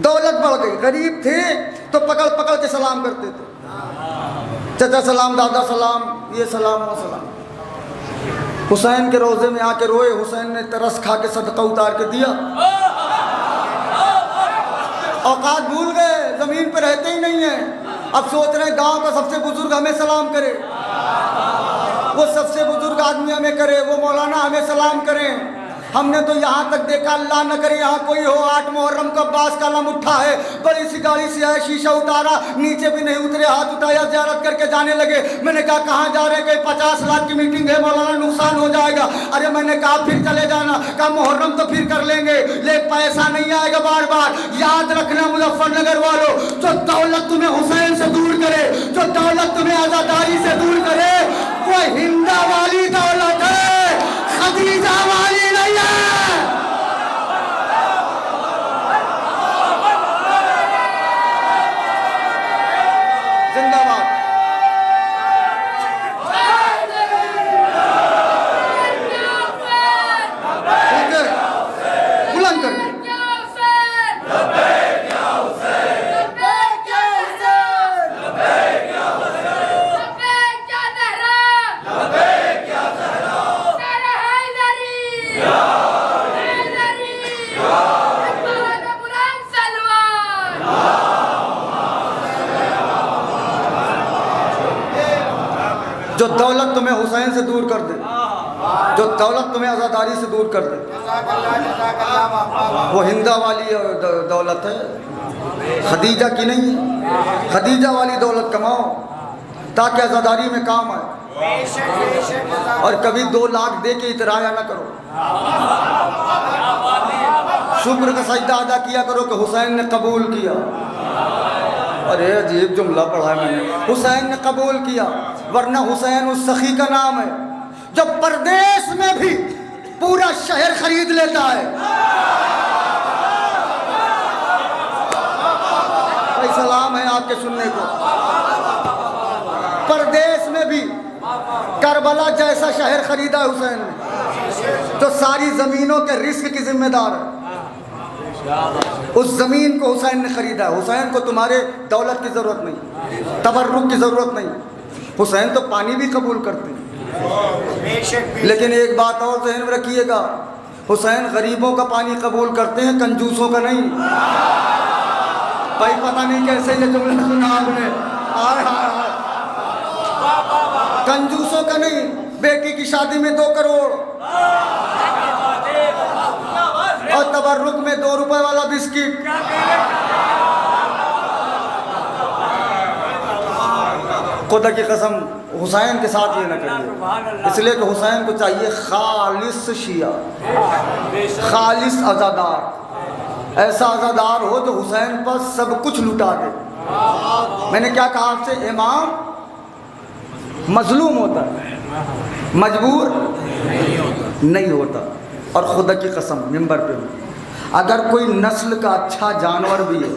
दौलत बढ़ गई। गरीब थे तो पकड़ पकड़ के सलाम करते थे, चाचा सलाम, दादा सलाम, ये सलाम, वो सलाम। हुसैन के रोजे में आके रोए। हुसैन ने तरस खा के सदका उतार के दिया। औकात भूल गए, जमीन पे रहते ही नहीं है। अब सोच रहे हैं गांव का सबसे बुजुर्ग हमें सलाम करे, वो सबसे बुजुर्ग आदमी हमें करे, वो मौलाना हमें सलाम करें। हमने तो यहाँ तक देखा, अल्लाह न करे यहाँ कोई हो, 8 मुहर्रम को अब्बास का लम उठा है, बड़ी सी गाड़ी से आया, शीशा उतारा, नीचे भी नहीं उतरे, हाथ उठाया, ज़ियारत करके जाने लगे। मैंने कहा कहाँ जा रहे? कहीं 50 लाख की मीटिंग है मौलाना, नुकसान हो जाएगा। अरे मैंने कहा फिर चले जाना। कहा मुहर्रम तो फिर कर लेंगे, ले पैसा नहीं आएगा बार बार। याद रखना मुजफ्फरनगर वालों, जो दौलत तुम्हें हुसैन से दूर करे, जो दौलत तुम्हें आज़ादारी से दूर करे, वो हिंदा वाली दौलत है, खदीजा वाली नहीं है। जिंदाबाद। बुलंद करके जो दौलत तुम्हें हुसैन से दूर कर दे, जो दौलत तुम्हें आज़ादारी से दूर कर दे, वो हिंदा वाली दौलत है, खदीजा की नहीं है। खदीजा वाली दौलत कमाओ ताकि आज़ादारी में काम आए। और कभी 2 लाख दे के इतराया ना करो, शुक्र का सजदा अदा किया करो कि हुसैन ने कबूल किया। अरे अजीब जुमला पढ़ा है मैंने, हुसैन ने कबूल किया, वरना हुसैन उस सखी का नाम है जो परदेश में भी पूरा शहर खरीद लेता है। भाई सलाम है आपके सुनने को। परदेश में भी करबला जैसा शहर खरीदा है हुसैन ने, जो सारी जमीनों के रिस्क की जिम्मेदार है। उस जमीन को हुसैन ने खरीदा है। हुसैन को तुम्हारे दौलत की जरूरत नहीं, तबर्रुक की जरूरत नहीं। हुसैन तो पानी भी कबूल करते हैं। लेकिन एक बात और ज़हन में रखिएगा, हुसैन गरीबों का पानी कबूल करते हैं, कंजूसों का नहीं। भाई पता नहीं कैसे ये जुमला सुना आपने, कंजूसों का नहीं। बेटी की शादी में 2 करोड़ और तबर्रुक में 2 रुपए वाला बिस्किट। खुदा की कसम हुसैन के साथ ये न करिए, इसलिए कि हुसैन को चाहिए खालिस शिया, खालिस आज़ादार, ऐसा आज़ादार हो जो हुसैन पर सब कुछ लुटा दे। मैंने क्या कहा आपसे, इमाम मजलूम होता है, मजबूर नहीं होता। और खुदा की कसम मिंबर पे हूँ, अगर कोई नस्ल का अच्छा जानवर भी है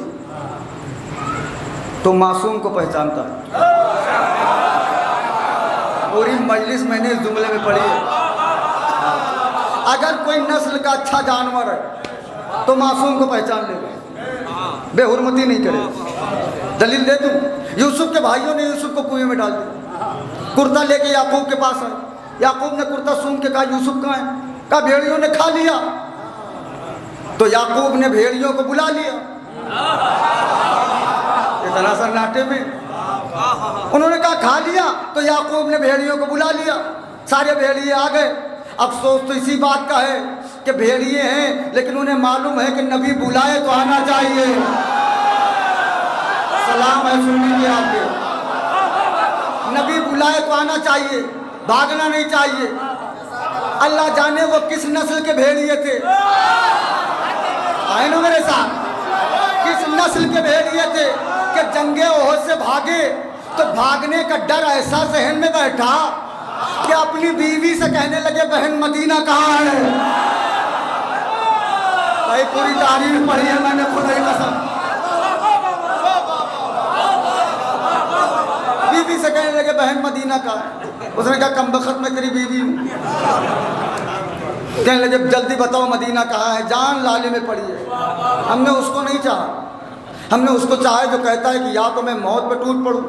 तो मासूम को पहचानता है। पूरी मजलिस मैंने इस जुमले में पढ़ी है, अगर कोई नस्ल का अच्छा जानवर है तो मासूम को पहचान लेगा, बेहुरमती नहीं करे। दलील दे दूं, यूसुफ के भाइयों ने यूसुफ को कुएं में डाल दिया, कुर्ता लेके याकूब के पास आए, याकूब ने कुर्ता सूंघ के कहा यूसुफ कहाँ है? कहा भेड़ियों ने खा लिया। तो याकूब ने भेड़ियों को बुला लिया, इतना सन्नाटे में उन्होंने कहा खा लिया, तो याकूब ने भेड़ियों को बुला लिया, सारे भेड़िए आ गए। अफसोस तो इसी बात का है कि भेड़िए हैं लेकिन उन्हें मालूम है कि नबी बुलाए तो आना चाहिए। सलाम है सुन लीजिए आपके, नबी बुलाए तो आना चाहिए, भागना नहीं चाहिए। अल्लाह जाने वो किस नस्ल के भेड़िए थे, आए ना मेरे साथ, किस नस्ल के भेड़िए थे कि जंगे ओहद से भागे तो भागने का डर ऐसा जहन में बैठा कि अपनी बीवी से कहने लगे बहन मदीना कहाँ है। भाई पूरी तारीफ पढ़ी है मैंने, खुदा की कसम, बीवी से कहने लगे बहन मदीना कहाँ है। उसने कहा कमबख्त में तेरी बीवी हूँ। कहने लगे जल्दी बताओ मदीना कहाँ है, जान लाले में पड़ी है। हमने उसको नहीं चाहा, हमने उसको चाहा जो कहता है कि या तो मैं मौत पे टूट पड़ूं।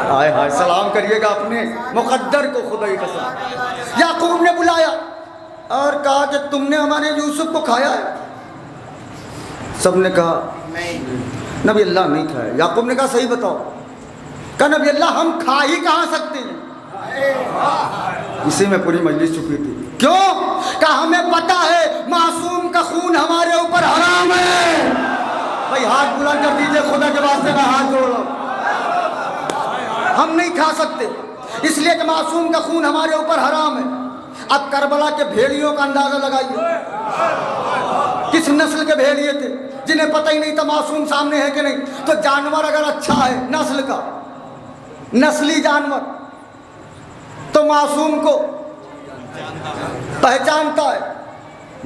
हाय हाय, सलाम करिएगा अपने मुकद्दर को, खुदा की कसम। याकूब ने बुलाया और कहा कि तुमने हमारे यूसुफ को खाया है? सबने कहा नबी अल्लाह नहीं खाया। याकूब ने कहा सही बताओ। कहा नबी अल्लाह हम खा ही कहाँ सकते हैं। इसी में पूरी मजलिस चुकी थी। क्यों? कहा हमें पता है मासूम का खून हमारे ऊपर हराम है। भाई हाथ बुलंद कर दीजिए, खुदा के वास्ते मैं हाथ जोड़ रहा हूं। हम नहीं खा सकते इसलिए कि मासूम का खून हमारे ऊपर हराम है। अब करबला के भेड़ियों का अंदाजा लगाइए, किस नस्ल के भेड़िए थे जिन्हें पता ही नहीं था मासूम सामने है कि नहीं। तो जानवर अगर अच्छा है नस्ल का, नस्ली जानवर, तो मासूम को पहचानता है,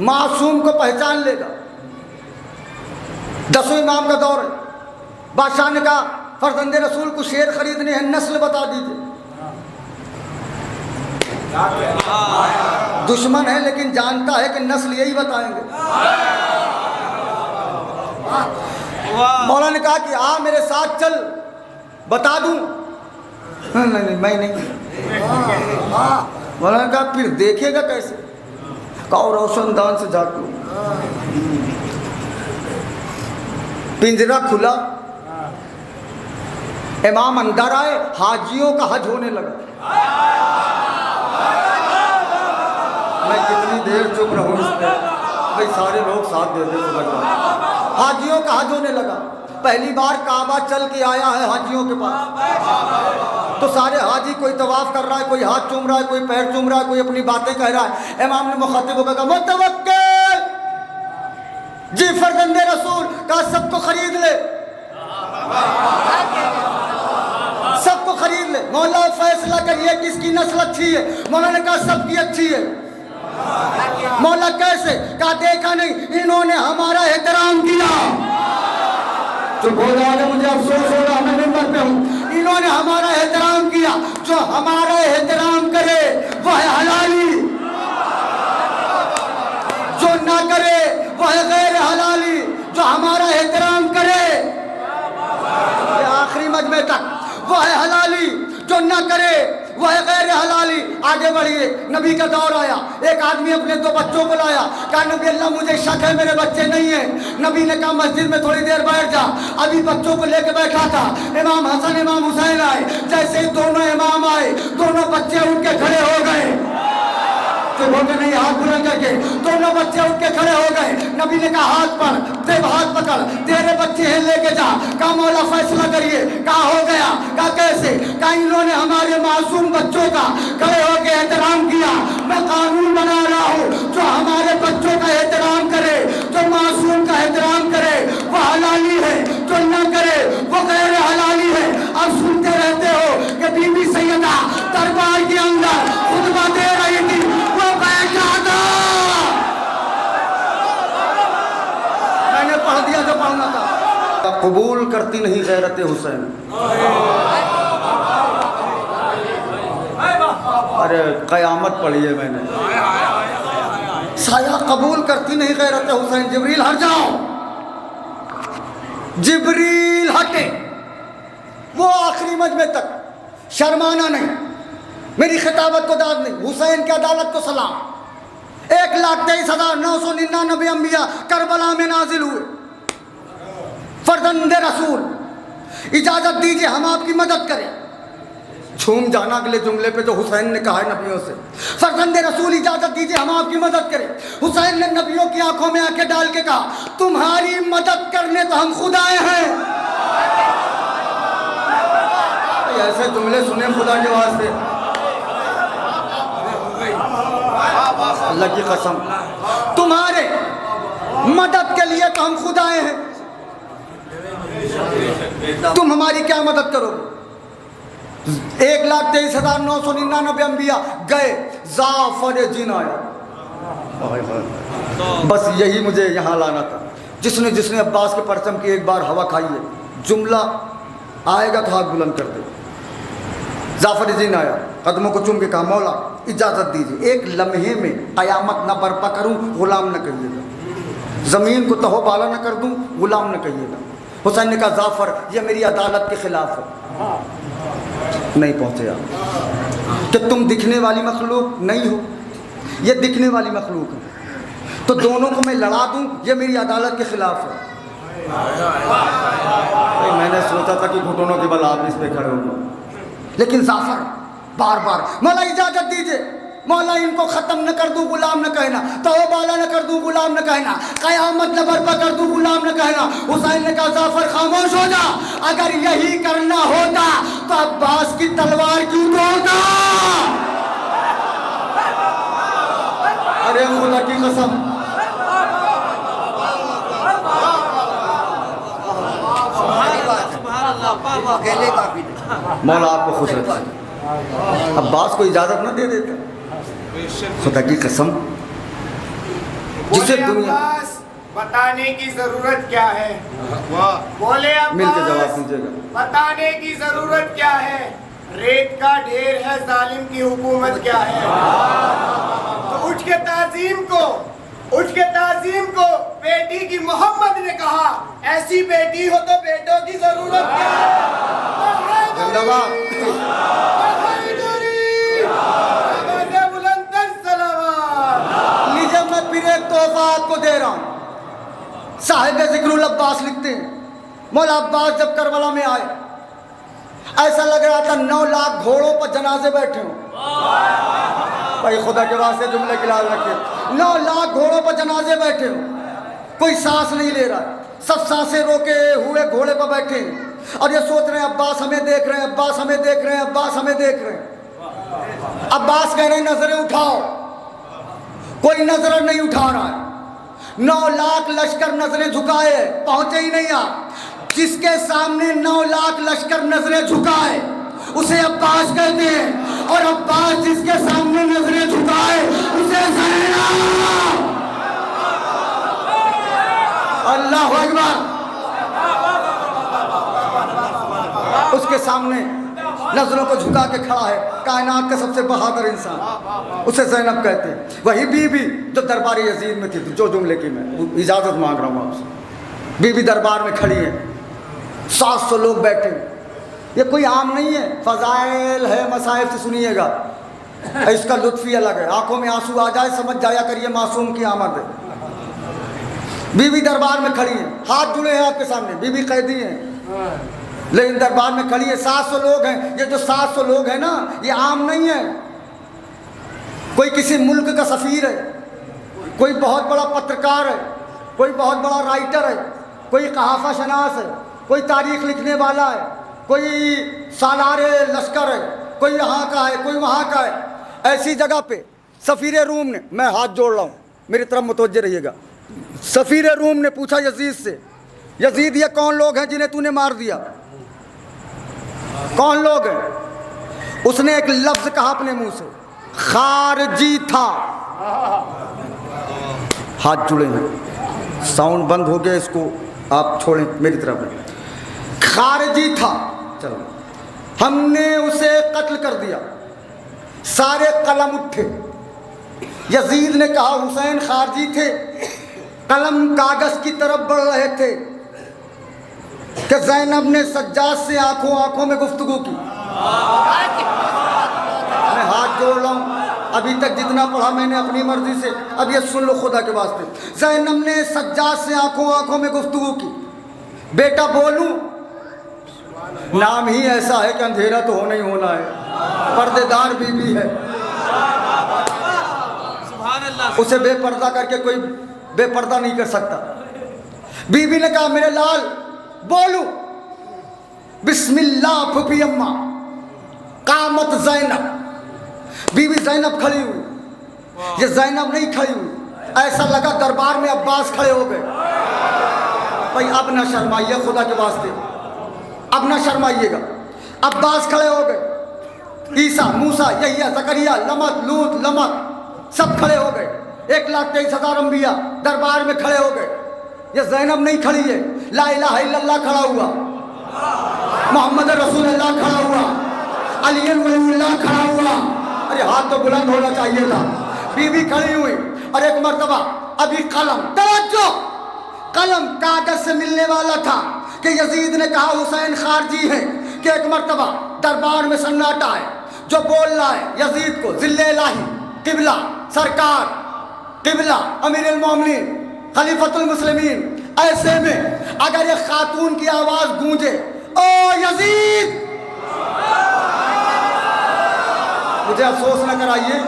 मासूम को पहचान लेगा। 10वें इमाम का दौर है, बादशाह ने कहा फर्जंदे रसूल को शेर खरीदने हैं, नस्ल बता दीजिए। दुश्मन है लेकिन जानता है कि नस्ल यही बताएंगे। मौला ने कहा कि आ मेरे साथ चल, बता दूं। नहीं मैं नहीं। मौला ने कहा फिर देखेगा कैसे? कहा रोशनदान से झाँक। पिंजरा खुला, इमाम अंदर आए, हाजियों का हज होने लगा। मैं कितनी देर चुप रहूं इस पे, भाई सारे लोग साथ दे दे। हाजियों का हज होने लगा। पहली बार काबा चल के आया है हाजियों के पास, तो सारे हाजी कोई तवाफ कर रहा है, कोई हाथ चूम रहा है, कोई पैर चूम रहा है, कोई अपनी बातें कह रहा है। इमाम ने मुखातिब होकर कहा मुतवक्किल जी फर्जंदे रसूल, का सबको खरीद ले, सबको खरीद ले। मौला फैसला करिए किसकी नस्ल अच्छी है। मौला ने कहा सबकी अच्छी है। मौला कैसे? कहा देखा नहीं, इन्होंने हमारा एहतराम किया। चुप हो जाओगे, मुझे अफसोस हो रहा, मैं मिंबर पे हूँ। इन्होंने हमारा एहतराम किया, जो हमारा एहतराम करे वह है हलाली, जो ना करे वह है गैर हलाली। जो हमारा एहतराम करे आखिरी मजमे तक वह है हलाली, जो ना करे वह है गैर हलाली। आगे बढ़िए, नबी का दौर आया। एक आदमी अपने 2 बच्चों को लाया, कहा नबी अल्लाह मुझे शक है मेरे बच्चे नहीं है। नबी ने कहा मस्जिद में थोड़ी देर बैठ जा। अभी बच्चों को लेके बैठा था, इमाम हसन इमाम हुसैन आए। जैसे ही दोनों इमाम आए, दोनों बच्चे उठ के खड़े हो गए। सुबह में नहीं हाथ बुलंद करके दोनों बच्चे उठ के खड़े हो गए। नबी ने कहा हाथ पर देव हाथ पकड़, तेरे बच्चे हैं लेके जा। कहा मौला फैसला करिए। कहा हो गया। कहा कैसे? कहा इन्होंने हमारे मासूम बच्चों का खड़े होके एहतराम किया। मैं कानून बना रहा हूँ, जो हमारे बच्चों का एहतराम करे, जो मासूम का एहतराम करे वो हलाली है, जो न करे वो गैर हलाली है। अब सुनते रहते हो कि बीबी सैयदा दरबार के अंदर खुतबा दे रही थी, वो बैठा था। मैंने पढ़ दिया जो पढ़ना था। कबूल करती नहीं गैरत हुसैन। अरे कयामत पढ़ी है मैंने। साया कबूल करती नहीं गैरत हुसैन। जिब्रील हट जाओ। जिब्रील हटे। वो आखिरी मजमे तक शर्माना नहीं, मेरी खिताबत को दाद नहीं, हुसैन की अदालत को सलाम। 1,23,999 अंबिया करबला में नाजिल हुए। फर्जंदे रसूल, इजाजत दीजिए हम आपकी मदद करें। झूम जाना अगले जुमले पे जो हुसैन ने कहा है नबियों से। फर्जंदे रसूल, इजाजत दीजिए हम आपकी मदद करें। हुसैन ने नबियों की आंखों में आंखें डाल के कहा, तुम्हारी मदद करने तो हम खुद आए हैं। ऐसे जुमले सुने खुदा के वास्ते, अल्लाह की कसम, तुम्हारे मदद के लिए तो हम खुद आए हैं। तुम हमारी क्या मदद करोगे? 1,23,999 अंबिया गए, जाफर जिन आया। बस यही मुझे यहाँ लाना था। जिसने जिसने अब्बास के परचम की एक बार हवा खाई है, जुमला आएगा तो हाथ बुलंद कर दे। जाफर जिन आया, कदमों को चूम के कहा, मौला इजाज़त दीजिए, एक लम्हे में क़यामत न बर्पा करूं, गुलाम न कहिएगा। ज़मीन को तहो बाला न कर दूं, गुलाम न कहिएगा। हुसैन ने कहा, जाफर ये मेरी अदालत के खिलाफ है। नहीं पहुँचे आप कि तुम दिखने वाली मखलूक नहीं हो, ये दिखने वाली मखलूक है, तो दोनों को मैं लड़ा दूं, ये मेरी अदालत के खिलाफ है। मैंने सोचा था कि घुटनों के बल आप इस पे खड़े होंगे, लेकिन जाफर बार बार, मौला इजाजत दीजिए, मौला इनको ख़त्म न कर दूं, गुलाम न कहना, तौबाला न कर दूं, गुलाम न कहना, क़यामत न बर्पा कर दूं, गुलाम न कहना। हुसैन ने कहा, जाफर खामोश हो जा, अगर यही करना होता तो अब्बास की तलवार क्यों तोड़ता? अरे खुदा की कसम, मौला आपको खुश रखा, अब्बास को इजाजत न दे देता। खुदा की कसम, जिसे दुनिया बताने की जरूरत क्या है? बोले मिलकर जवाब दीजिएगा। बताने की जरूरत क्या है? रेत का ढेर है, जालिम की हुकूमत क्या है? तो उठ के ताजीम को बेटी की मोहम्मद ने कहा, ऐसी बेटी हो तो बेटों की जरूरत क्या है? जिंदाबाद। लीजिए, मैं फिर एक तोहफा आपको दे रहा हूँ। साहिब जिक्रुल अब्बास लिखते हैं, मौला अब्बास जब करबला में आए, ऐसा लग रहा था 9 लाख घोड़ों पर जनाजे बैठे हो। भाई खुदा के वास्ते जुमले की लाज रखिए, 9 लाख घोड़ों पर जनाजे बैठे हो, कोई सांस नहीं ले रहा, सब सांसें रोके हुए घोड़े पर बैठे हैं और ये सोच रहे हैं अब्बास हमें देख रहे हैं, अब्बास हमें देख रहे हैं, अब्बास हमें देख रहे हैं। अब्बास कह रहे हैं नजरें उठाओ, कोई नजर नहीं उठा रहा है। 9 लाख लश्कर नजरें झुकाए, पहुंचे ही नहीं आप। जिसके सामने 9 लाख लश्कर नजरें झुकाए उसे अब्बास कहते हैं, और अब्बास जिसके सामने नजरें झुकाए उसे ज़ैनब। अल्लाहु अकबर। उसके सामने नजरों को झुका के खड़ा है कायनात का सबसे बहादुर इंसान, उसे ज़ैनब कहते हैं। वही बीबी जो दरबार यजीद में थी, जो जुमले की मैं इजाज़त मांग रहा हूँ आपसे। बीबी दरबार में खड़ी है, 700 लोग बैठे, ये कोई आम नहीं है, फ़ज़ाइल है, मसाइब से सुनिएगा, इसका लुत्फ़ ही अलग है। आंखों में आंसू आ जाए समझ जाया करिए मासूम की आमद है। बीबी दरबार में खड़ी है, हाथ जुड़े हैं आपके सामने, बीबी कैदी है लेकिन दरबार में खड़ी है। 700 लोग हैं, ये जो 700 लोग हैं ना, ये आम नहीं है, कोई किसी मुल्क का सफ़ीर है, कोई बहुत बड़ा पत्रकार है, कोई बहुत बड़ा राइटर है, कोई कहाफ़ा शनास है, कोई तारीख़ लिखने वाला है, कोई सालारे लश्कर है, कोई यहाँ का है, कोई वहाँ का है। ऐसी जगह पे सफ़ीर रूम ने, मैं हाथ जोड़ रहा हूँ, मेरी तरफ मुतवज्जे रहिएगा, सफ़ीर रूम ने पूछा यजीद से, यजीद ये कौन लोग हैं जिन्हें तूने मार दिया, कौन लोग हैं? उसने एक लफ्ज़ कहा अपने मुंह से, खारजी था। हाथ जुड़े हैं, साउंड बंद हो गया, इसको आप छोड़ें मेरी तरफ। खारजी था, चलो हमने उसे कत्ल कर दिया। सारे कलम उठे। यजीद ने कहा हुसैन खारजी थे, कलम कागज़ की तरफ बढ़ रहे थे कि ज़ैनब ने सज्जाद से आंखों आंखों में गुफ्तगू की। मैं हाथ जोड़ रहा हूँ, अभी तक जितना पढ़ा मैंने अपनी मर्जी से, अब ये सुन लो खुदा के वास्ते। ज़ैनब ने सज्जाद से आंखों आंखों में गुफ्तगू की, बेटा बोलूं? नाम ही ऐसा है कि अंधेरा तो होना ही होना है, पर्देदार बीबी है, उसे बेपर्दा करके कोई बेपर्दा नहीं कर सकता। बीबी ने कहा मेरे लाल बोलूं? बिस्मिल्लाह फूफी अम्मा। कामत ज़ैनब, बीबी ज़ैनब खड़ी हुई। ये ज़ैनब नहीं खड़ी हुई, ऐसा लगा दरबार में अब्बास खड़े हो गए। भाई अब ना शर्माइए खुदा के वास्ते, अब ना शर्माइएगा। अब्बास खड़े हो गए, ईसा, मूसा, यहिया, ज़करिया, लमत, लूत, लमत सब खड़े हो गए। 1,23,000 अंबिया दरबार में खड़े हो गए। ये ज़ैनब नहीं खड़ी है, ला इलाहा इल्लल्लाह खड़ा हुआ, मोहम्मद रसूलुल्लाह खड़ा हुआ, अली वलीउल्लाह खड़ा हुआ। अरे हाथ तो बुलंद होना चाहिए था। बीबी खड़ी हुई और एक मर्तबा अभी कलम, तवज्जो, कलम कागज से मिलने वाला था कि यजीद ने कहा हुसैन खारजी है, कि एक मर्तबा दरबार में सन्नाटा है। जो बोल रहा है यजीद को जिल्ले इलाही, किबला सरकार, किबला अमीरुल मोमिनीन, खलीफतुल मुस्लिमीन। ऐसे में अगर एक खातून की आवाज गूंजे, ओ यजीद, मुझे अफसोस न कराइए,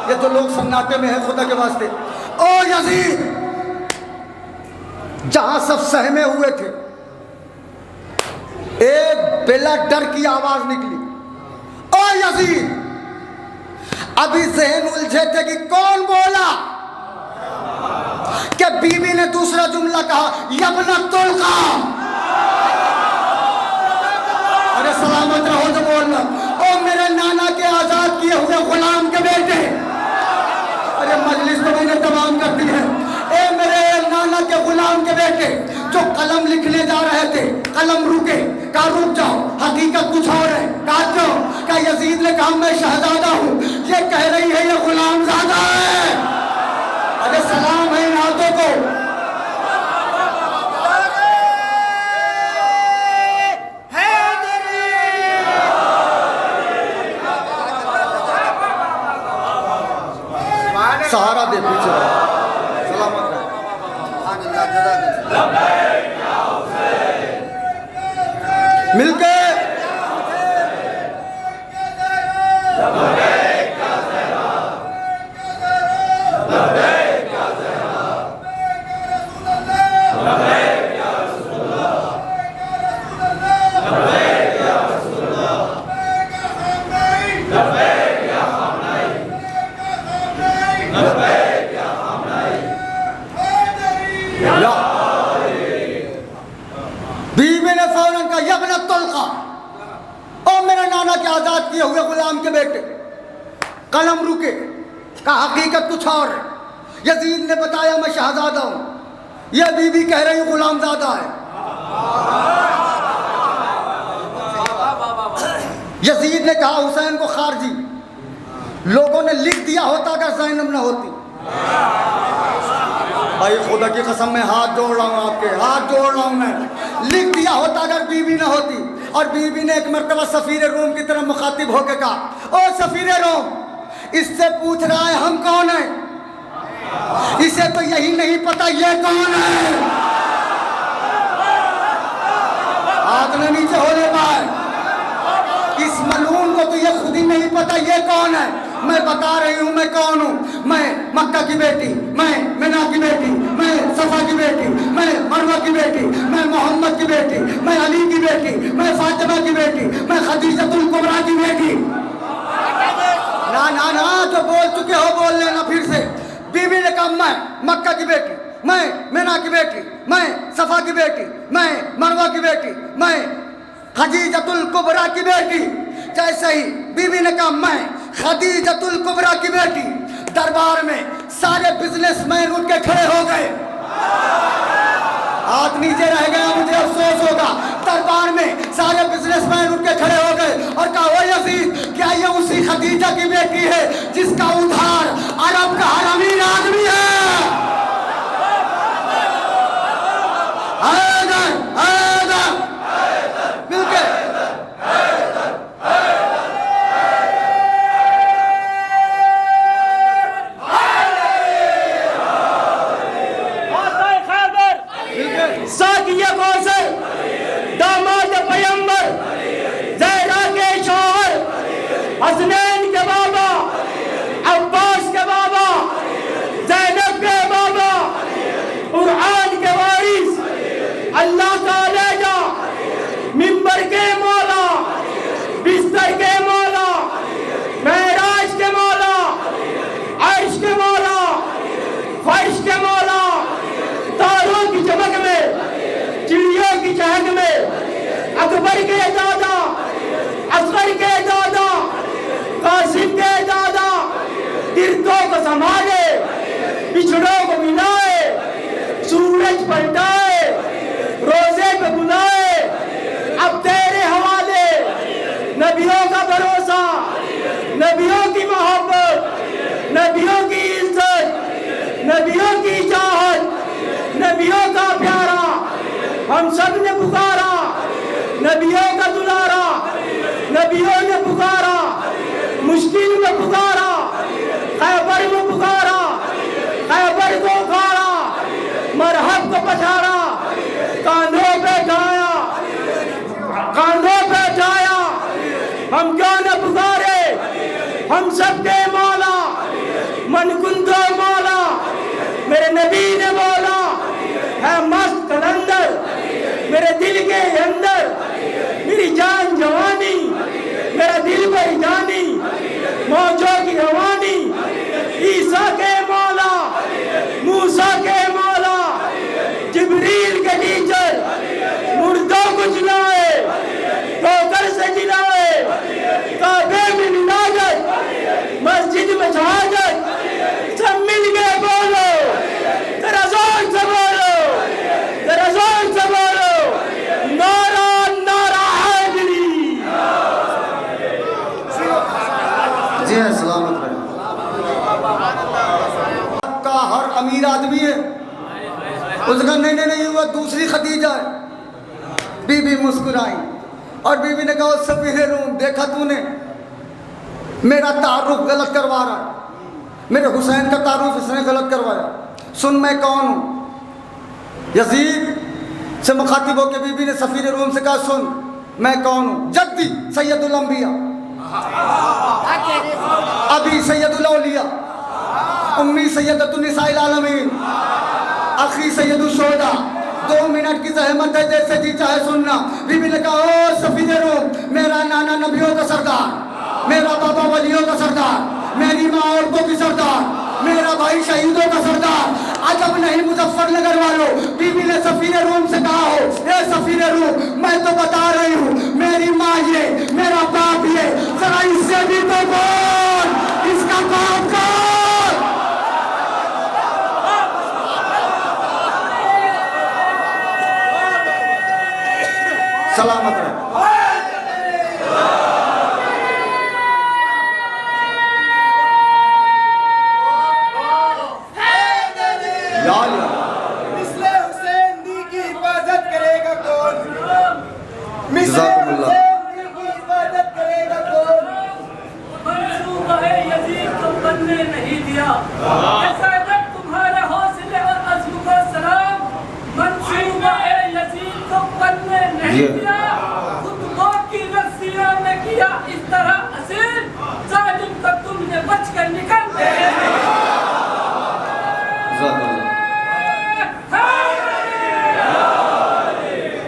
ये तो लोग सन्नाटे में है खुदा के वास्ते। ओ यजीद, जहां सब सहमे हुए थे, एक बेला डर की आवाज निकली, ओ यजीद। अभी जहन उलझे थे कि कौन बोला, कि बीबी ने दूसरा जुमला कहा, यब्ना तुल्का। अरे सलामत रहो जो बोलना, ओ मेरे नाना के आजाद किए हुए गुलाम के बेटे। अरे मजलिस तो मैंने तमाम कर दी है। ए मेरे नाना के गुलाम के बेटे जो कलम लिखने जा रहे थे, कलम रुके, कहा रुक जाओ, हकीकत कुछ और है। कहा क्यों? कहा यजीद ने कहा मैं शहजादा हूँ, ये कह रही है ये गुलाम ज़ादा है। अरे सलाम है इन हाथों को। सहारा दे पीछे, सलामत रहे। मिलके बीबी ने फौरन कहा यब्ना तुल्का, ओ मेरे नाना के आजाद किए हुए गुलाम के बेटे। कलम रुके, कहा हकीकत कुछ और है। यजीद ने बताया मैं शहजादा हूं, यह बीबी कह रही गुलामजादा है। यजीद ने कहा हुसैन को खारजी। लोगों ने लिख दिया होता अगर ज़ैनब न होती। भाई खुदा की कसम में हाथ जोड़ रहा हूँ, आपके हाथ जोड़ रहा हूँ मैं। लिख दिया होता अगर बीबी ना होती। और बीबी ने एक मरतबा सफीर रोम की तरफ मुखातिब होकर कहा, ओ सफीर रोम, इससे पूछ रहा है हम कौन है, इसे तो यही नहीं पता ये कौन है। हाथ न नीचे होने पाए, इस मलून को तो ये खुद ही नहीं पता ये कौन है। मैं बता रही हूँ मैं कौन हूँ। मैं मक्का की बेटी, मैं मिना की बेटी, मैं सफा की बेटी, मैं मरवा की बेटी, मैं मोहम्मद की बेटी, मैं अली की बेटी, मैं फातिमा की बेटी, मैं खदीजतुल कुबरा की बेटी। ना ना ना, जो बोल चुके हो बोल लेना फिर से। बीबी ने कहा मैं मक्का की बेटी, मैं मिना की बेटी, मैं सफा की बेटी, मैं मरवा की बेटी, मैं खदीजतुल कुबरा की बेटी। जैसे ही बीबी ने कहा मैं खदीजतुल कुबरा की बेटी, दरबार में सारे बिजनेसमैन उठ के खड़े हो गए। हाथ नीचे रह गया, मुझे अफसोस होगा। दरबार में सारे बिजनेसमैन उठ के खड़े हो गए और कहा ओ यजीद, क्या ये उसी खदीजा की बेटी है जिसका उधार अरब का हर अमीर आदमी है? मिलके साकिया कौसर, दामाद पैगंबर, ज़हरा के शौहर, हसनैन के बाबा, अब्बास के बाबा, ज़ैनब के बाबा, कुरान के वारिस, अल्लाह का लेजा, मिंबर के मौला, बिस्तर के मौला, मेराज के मौला, अर्श के मौला, फर्श के मौला, तारों की चमक में, चिड़ियों की चहक में, अकबर के दादा, असगर के दादा, कासिम के दादा, गिरदों को संभाले, पिछड़ों को मिलाए, सूरज पलटाए, रोजे पे बुलाए, अब तेरे हवाले। नबियों का भरोसा, नबियों की मोहब्बत, नबियों की इज्जत, नबियों की चाहत, नबियों का प्यारा, हम सब ने पुकारा, नबियों का दुलारा, नबियों ने पुकारा, मुश्किल में पुकारा, खैबर में पुकारा, खैबर को उखाड़ा, मरहब को पछाड़ा, कांधों पे ढाया, कांधों पे ढाया। हम क्यों न पुकारे, हम सबके मौला, मन कुंदो मौला। मेरे नबी ने बोला है मस्त कलंदर, मेरे दिल के अंदर मेरी जान जवानी, मेरा दिल पर जानी, मौजों की रवानी। ईसा के मौला, मूसा के मौला, जिब्रील के टीचर, मुर्दों को जिलाए, ठोकर से जिलाए, काबे में निनाजत, मस्जिद में शहादत, सब मिल के बोलो, तेरा जोर से बोलो, तेरा जोर से बोलो, नारा नारा हैदरी। जी हाँ, सलामत रहे। का हर अमीर आदमी है, उसका नहीं हुआ दूसरी खदीजा है। बीबी मुस्कुराई और बीबी ने कहा सफीर रूम, देखा तूने मेरा तारुफ गलत करवा रहा है, मेरे हुसैन का तारुफ इसने गलत करवाया। सुन मैं कौन हूँ। यजीद से मुखातिब होकर बीबी ने सफीर रूम से कहा सुन मैं कौन हूँ। जद्दी सैयदुल अंबिया, अबी सैयदुल औलिया, उम्मी सैयदतुन निसाइल आलमीन, अखी सैयदुल शोहदा। 2 मिनट की जहमत है, जैसे जी चाहे सुनना। बीबी ने कहा ओ सफीर रूम, मेरा नाना नबियों का सरदार, मेरा बाबा वलियों का सरदार, मेरी माँ औरतों की सरदार, मेरा भाई शहीदों का सरदार। अजब नहीं मुजफ्फरनगर वालों, बीबी ने सफीर रूम से कहा हो ए सफीर रूम, मैं तो बता रही हूँ मेरी माँ ये, मेरा बाप ये, जरा इससे भी तो बोल, इसका बाप कौन? सलामत रहे। मिसले हुसैन दी की हिफाजत करेगा कौन? मिसले जज़ाकुमुल्लाह। हुसैन दी की हिफाजत करेगा कौन? मंसूबा है यजीद को बनने नहीं दिया, ऐसा जब तुम्हारे हौसले और अज़्म को सलाम। मंसूबा है यजीद को बनने नहीं दिया, खुतबों की रस्सियों में किया इस तरह असीर, जालिम को तुमने बच कर निकल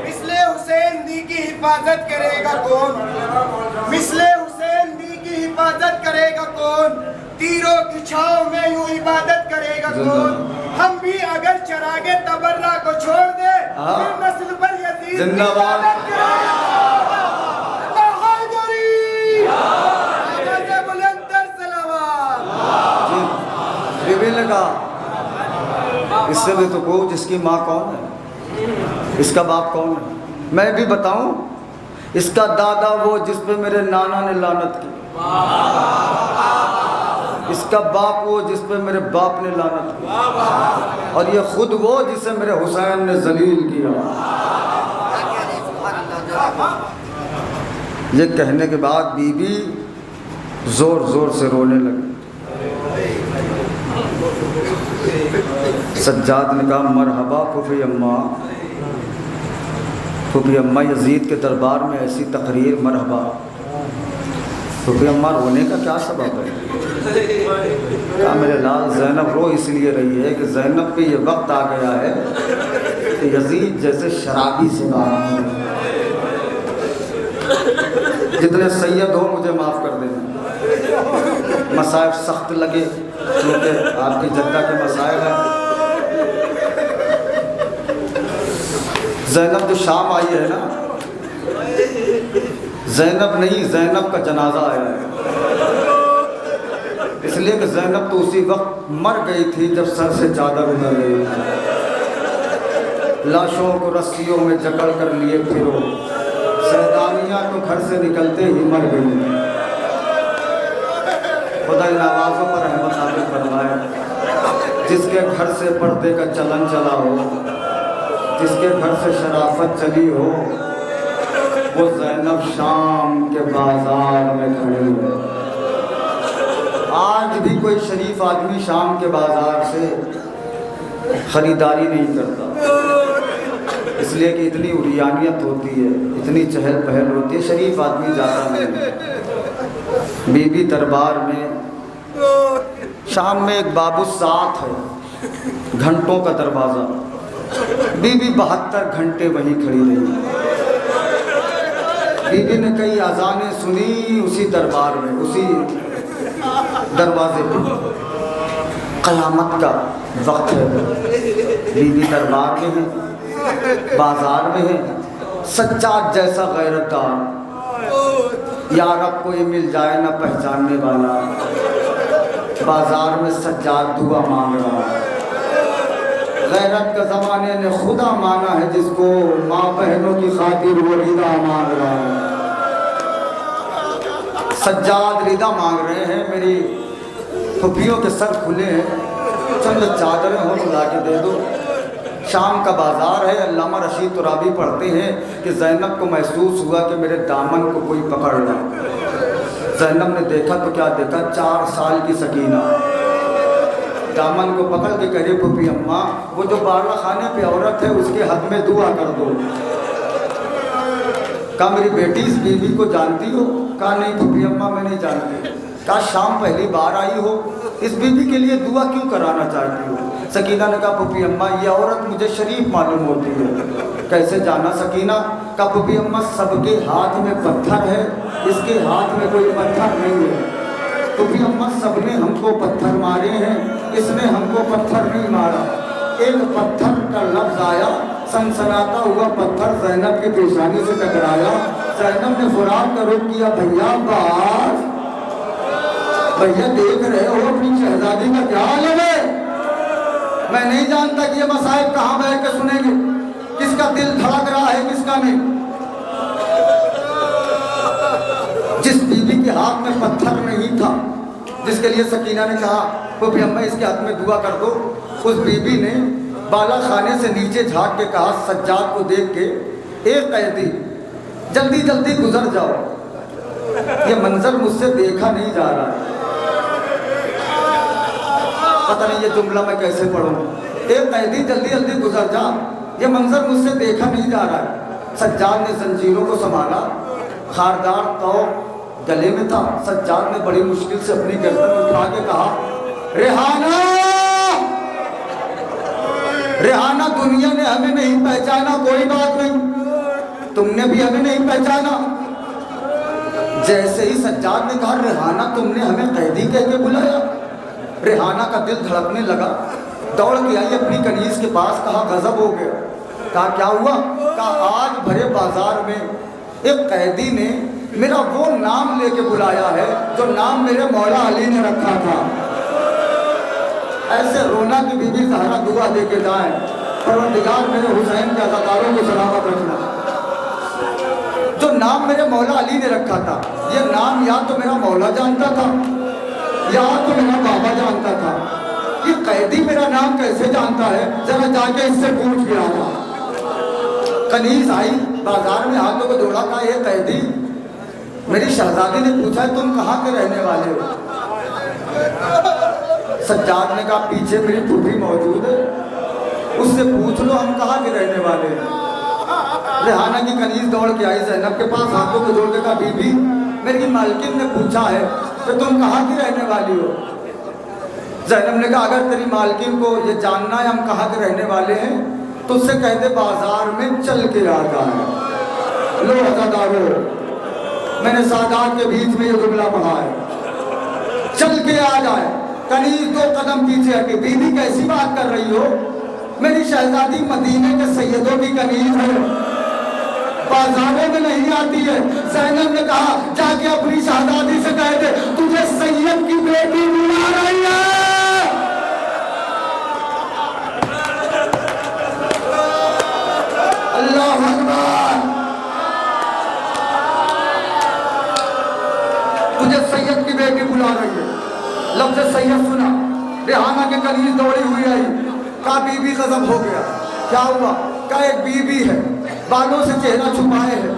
मिसले हुसैन दी की हिफाजत करेगा कौन? मिसले हुसैन दी की हिफाजत करेगा कौन? तीरों की छांव में यूं इबादत करेगा कौन? हम भी अगर चरागे तबर्रा को छोड़ दे फिर नस्ल पर यजीद की जिंदाबाद। इबादत करेगा। अल्लाह हैदरी, आवाज़ बुलंदर सलावत। बीबी ने कहा इससे भी तो को जिसकी माँ कौन है, इसका बाप कौन है? मैं भी बताऊं, इसका दादा वो जिस पे मेरे नाना ने लानत की, इसका बाप वो जिस पे मेरे बाप ने लानत की, और ये खुद वो जिसे मेरे हुसैन ने जलील किया। ये कहने के बाद बीबी जोर जोर से रोने लगी। सज्जाद ने कहा मरहबा फूफी अम्मा। फूफी अम्मा यजीद के दरबार में ऐसी तकरीर मरहबा। फूफी अम्मा रोने का क्या सबब है? कहा मेरे लाल ज़ैनब रो इसलिए रही है कि ज़ैनब पे ये वक्त आ गया है कि यजीद जैसे शराबी से बात। जितने सैयद हो मुझे माफ़ कर देना, मसाइब सख्त लगे क्योंकि आपकी जद्दा के मसाइब हैं। ज़ैनब जो शाम आई है ना, ज़ैनब नहीं ज़ैनब का जनाजा आया है, इसलिए कि ज़ैनब तो उसी वक्त मर गई थी जब सर से चादर उतर गई। लाशों को रस्सियों में जकड़ कर लिए फिरो, सैदानियाँ तो घर से निकलते ही मर गई। खुदा इन आवाज़ों पर रहमत नाज़िल फरमाए। जिसके घर से पर्दे का चलन चला हो, जिसके घर से शराफत चली हो, वो ज़ैनब शाम के बाजार में खड़ी है। आज भी कोई शरीफ आदमी शाम के बाजार से ख़रीदारी नहीं करता, इसलिए कि इतनी उरियानियत होती है, इतनी चहल पहल होती है, शरीफ आदमी जाता नहीं। बीबी दरबार में शाम में एक बाबू साथ है, घंटों का दरवाज़ा। बीबी 72 घंटे वहीं खड़ी रही। बीबी ने कई अज़ानें सुनी उसी दरबार में, उसी दरवाजे पे। क़यामत का वक्त है, बीबी दरबार में है, बाजार में है। सज्जाद जैसा गैरतदार, यार अब कोई मिल जाए ना पहचानने वाला, बाजार में सज्जाद दुआ मांग रहा है। गैरत का ज़माने ने खुदा माना है जिसको, माँ बहनों की खातिर वो रिदा मांग रहा है। सज्जाद रिदा मांग रहे हैं, मेरी फुफियों के सर खुले हैं, चंद चादरें हो तो ला के दे दो। शाम का बाजार है। अल्लामा रशीद तुराबी पढ़ते हैं कि ज़ैनब को महसूस हुआ कि मेरे दामन को कोई पकड़ रहा है। ज़ैनब ने देखा तो क्या देखा, 4 साल की सकीना दामन को पकड़ के कह रही फूफी अम्मा वो जो बारला खाने पे औरत है उसके हक में दुआ कर दो। कहा मेरी बेटी इस बीवी को जानती हो? कहा नहीं फूफी अम्मा मैं नहीं जानती। कहा शाम पहली बार आई हो, इस बीवी के लिए दुआ क्यों कराना चाहती हो? सकीना ने कहा फूफी अम्मा ये औरत मुझे शरीफ मालूम होती है। कैसे जाना सकीना? कहा फूफी अम्मा सबके हाथ में पत्थर है, इसके हाथ में कोई पत्थर नहीं है। फूफी अम्मा सबने हमको पत्थर मारे हैं, इसने हमको पत्थर नहीं मारा। एक पत्थर का लफ्ज आया, सनसनाता हुआ पत्थर ज़ैनब की पेशानी से टकराया। ज़ैनब ने फुरान का रुख किया, भैया बास, भैया देख रहे हो अपनी शहजादी का क्या हाल है? मैं नहीं जानता कि ये मसाइब कहाँ बैठ के सुनेंगे, किसका दिल धड़क रहा है किसका नहीं। जिस बीवी के हाथ में पत्थर नहीं था, जिसके लिए सकीना ने कहा फूफी अम्मा इसके हाथ में दुआ कर दो, उस बीवी ने बाला खाने से नीचे झाँक के कहा सज्जाद को देख के, एक कैदी जल्दी जल्दी गुजर जाओ, ये मंजर मुझसे देखा नहीं जा रहा है। पता नहीं ये जुमला मैं कैसे पढ़ूं। एक कैदी जल्दी जल्दी गुजर जा, ये मंजर मुझसे देखा नहीं जा रहा है। सज्जाद ने जंजीरों को संभाला, खारदार तो गले में था। सज्जाद ने बड़ी मुश्किल से अपनी गर्दन उठा के कहा, रेहाना, रेहाना, दुनिया ने हमें नहीं पहचाना, कोई बात नहीं, तुमने भी हमें नहीं पहचाना। जैसे ही सज्जाद ने कहा, रेहाना, तुमने हमें कैदी कह के बुलाया, रेहाना का दिल धड़कने लगा। दौड़ के आई अपनी कनीज के पास, कहा गजब हो गया। कहा क्या हुआ? कहा आज भरे बाजार में एक कैदी ने मेरा वो नाम लेके बुलाया है जो नाम मेरे मौला अली ने रखा था। ऐसे रोना की बीबी ज़हरा दुआ दे के जाए, परवरदिगार मेरे हुसैन के अज़ादारों को सलामत रखना। जो नाम मेरे मौला अली ने रखा था, ये नाम या तो मेरा मौला जानता था या तो मेरा बाबा जानता था। ये कैदी मेरा नाम कैसे जानता है? जरा जाके इससे पूछ के आया। कनीज आई, बाजार में हाथों को जोड़ा, कहा ये कैदी, मेरी शहजादी ने पूछा तुम कहाँ के रहने वाले हो? सज्जाद ने कहा पीछे मेरी फूफी मौजूद है, उससे पूछ लो हम कहाँ के रहने वाले हैं। रेहाना की कनीज दौड़ के आई ज़ैनब के पास, हाथों को जोड़ के कहा बीबी, मेरी मालकिन ने पूछा है कि तुम कहाँ की रहने वाली हो। ज़ैनब ने कहा अगर तेरी मालकिन को ये जानना है हम कहाँ के रहने वाले हैं तो उससे कह दे बाजार में चल के आ जाए। लो अज़ादारो, मैंने सादात के बीच में ये जुमला पढ़ा है, चल के आ जाए। कनीज 2 कदम पीछे हटी, बीबी कैसी बात कर रही हो? मेरी शहजादी मदीने के सैयदों की कनीज है, बाजारों में नहीं आती है। ज़ैनब ने कहा जाके अपनी शहजादी से कह दे तुझे सैयद की बेटी बुला रही है। अल्लाह अकबर, तुझे सैयद की बेटी बुला रही है। लफ्ज़ सैयद सुना, रेहाना के कनीज दौड़ी हुई आई, कहा बीबी गजब हो गया। क्या हुआ? कहा एक बीबी है, बालों से चेहरा छुपाए है।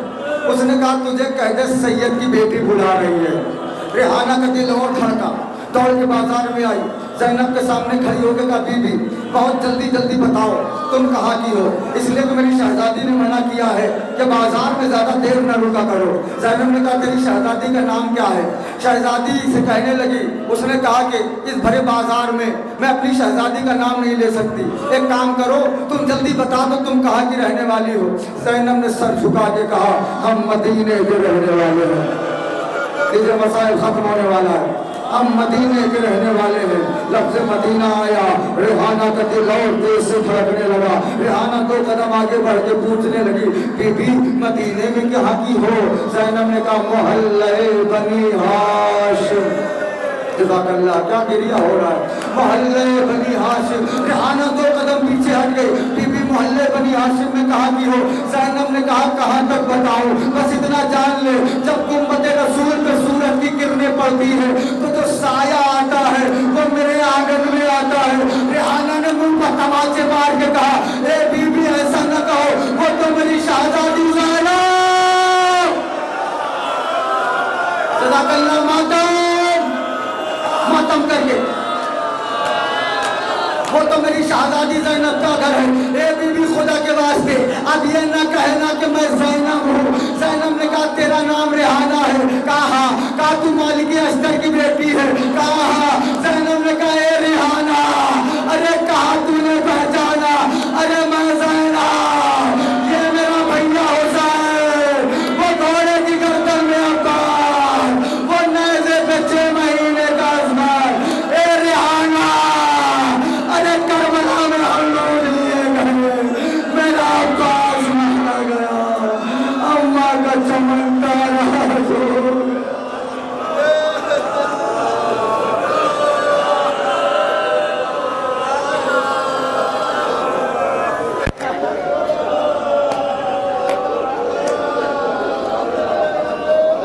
उसने कहा तुझे कह दे सैयद की बेटी बुला रही है। रेहाना का दिल और धड़का, दौड़ के बाजार में आई, ज़ैनब के सामने खड़ी होकर कहा बीबी बहुत जल्दी जल्दी बताओ तुम कहाँ की हो, इसलिए तो मेरी शहजादी ने मना किया है कि बाजार में ज़्यादा देर न रुका करो। ज़ैनब ने कहा तेरी शहजादी का नाम क्या है? शहजादी से कहने लगी, उसने कहा कि इस भरे बाजार में मैं अपनी शहजादी का नाम नहीं ले सकती, एक काम करो तुम जल्दी बता दो तुम कहाँ की रहने वाली हो। ज़ैनब ने सर झुका के कहा हम मदीने के रहने वाले हैं। ये मसाइल खत्म होने वाला है, हम मदीने के रहने वाले हैं। लफ्ज़ मदीना आया, रेहाना का दिल और तेज से धड़कने लगा। रेहाना 2 कदम आगे बढ़ के पूछने लगी बीबी मदीने में कहाँ की हो? ज़ैनब ने कहा मोहल्ले बनी हाशिम। जज़ाकल्लाह, क्या गिरिया हो रहा है? मोहल्ले बनी हाशिम। रेहाना 2 कदम पीछे हट गई, बीबी मोहल्ले बनी हाशिम में कहाँ की हो? ज़ैनब ने कहा कहाँ तक बताऊं, बस इतना जान ले जब गुम्बद रसूल पे सूरज की किरणें पड़ती है तो जो साया आता है वो मेरे आंगन में आता है। रेहाना ने मुंह पर तमाचे मार के कहा ए बीबी ऐसा न कहो, वो तो मेरी शहजादी ज़ैनब। सदाकल्लाह, मातम करके, वो तो मेरी शहजादी ज़ैनब का घर है। ए बीबी खुदा के वास्ते अब ये न कहना कि मैं ज़ैनब हूँ। ज़ैनब ने कहा तेरा नाम रेहाना है? कहा कहा तू मालिक अस्तर की बेटी है? कहा। ज़ैनब ने कहा ए रेहाना, अरे कहा तूने पहचाना? अरे मैं ज़ैनब, ये मेरा भैया हुसैन, वो घोड़े की गर्दन में अब्बास, वो नेज़े पे 6 महीने का अज़मान। ए रेहाना, अरे करबला में हम लोग लिए गए, मेरा अब्बास मारा गया, अम्मा का चमकता रहा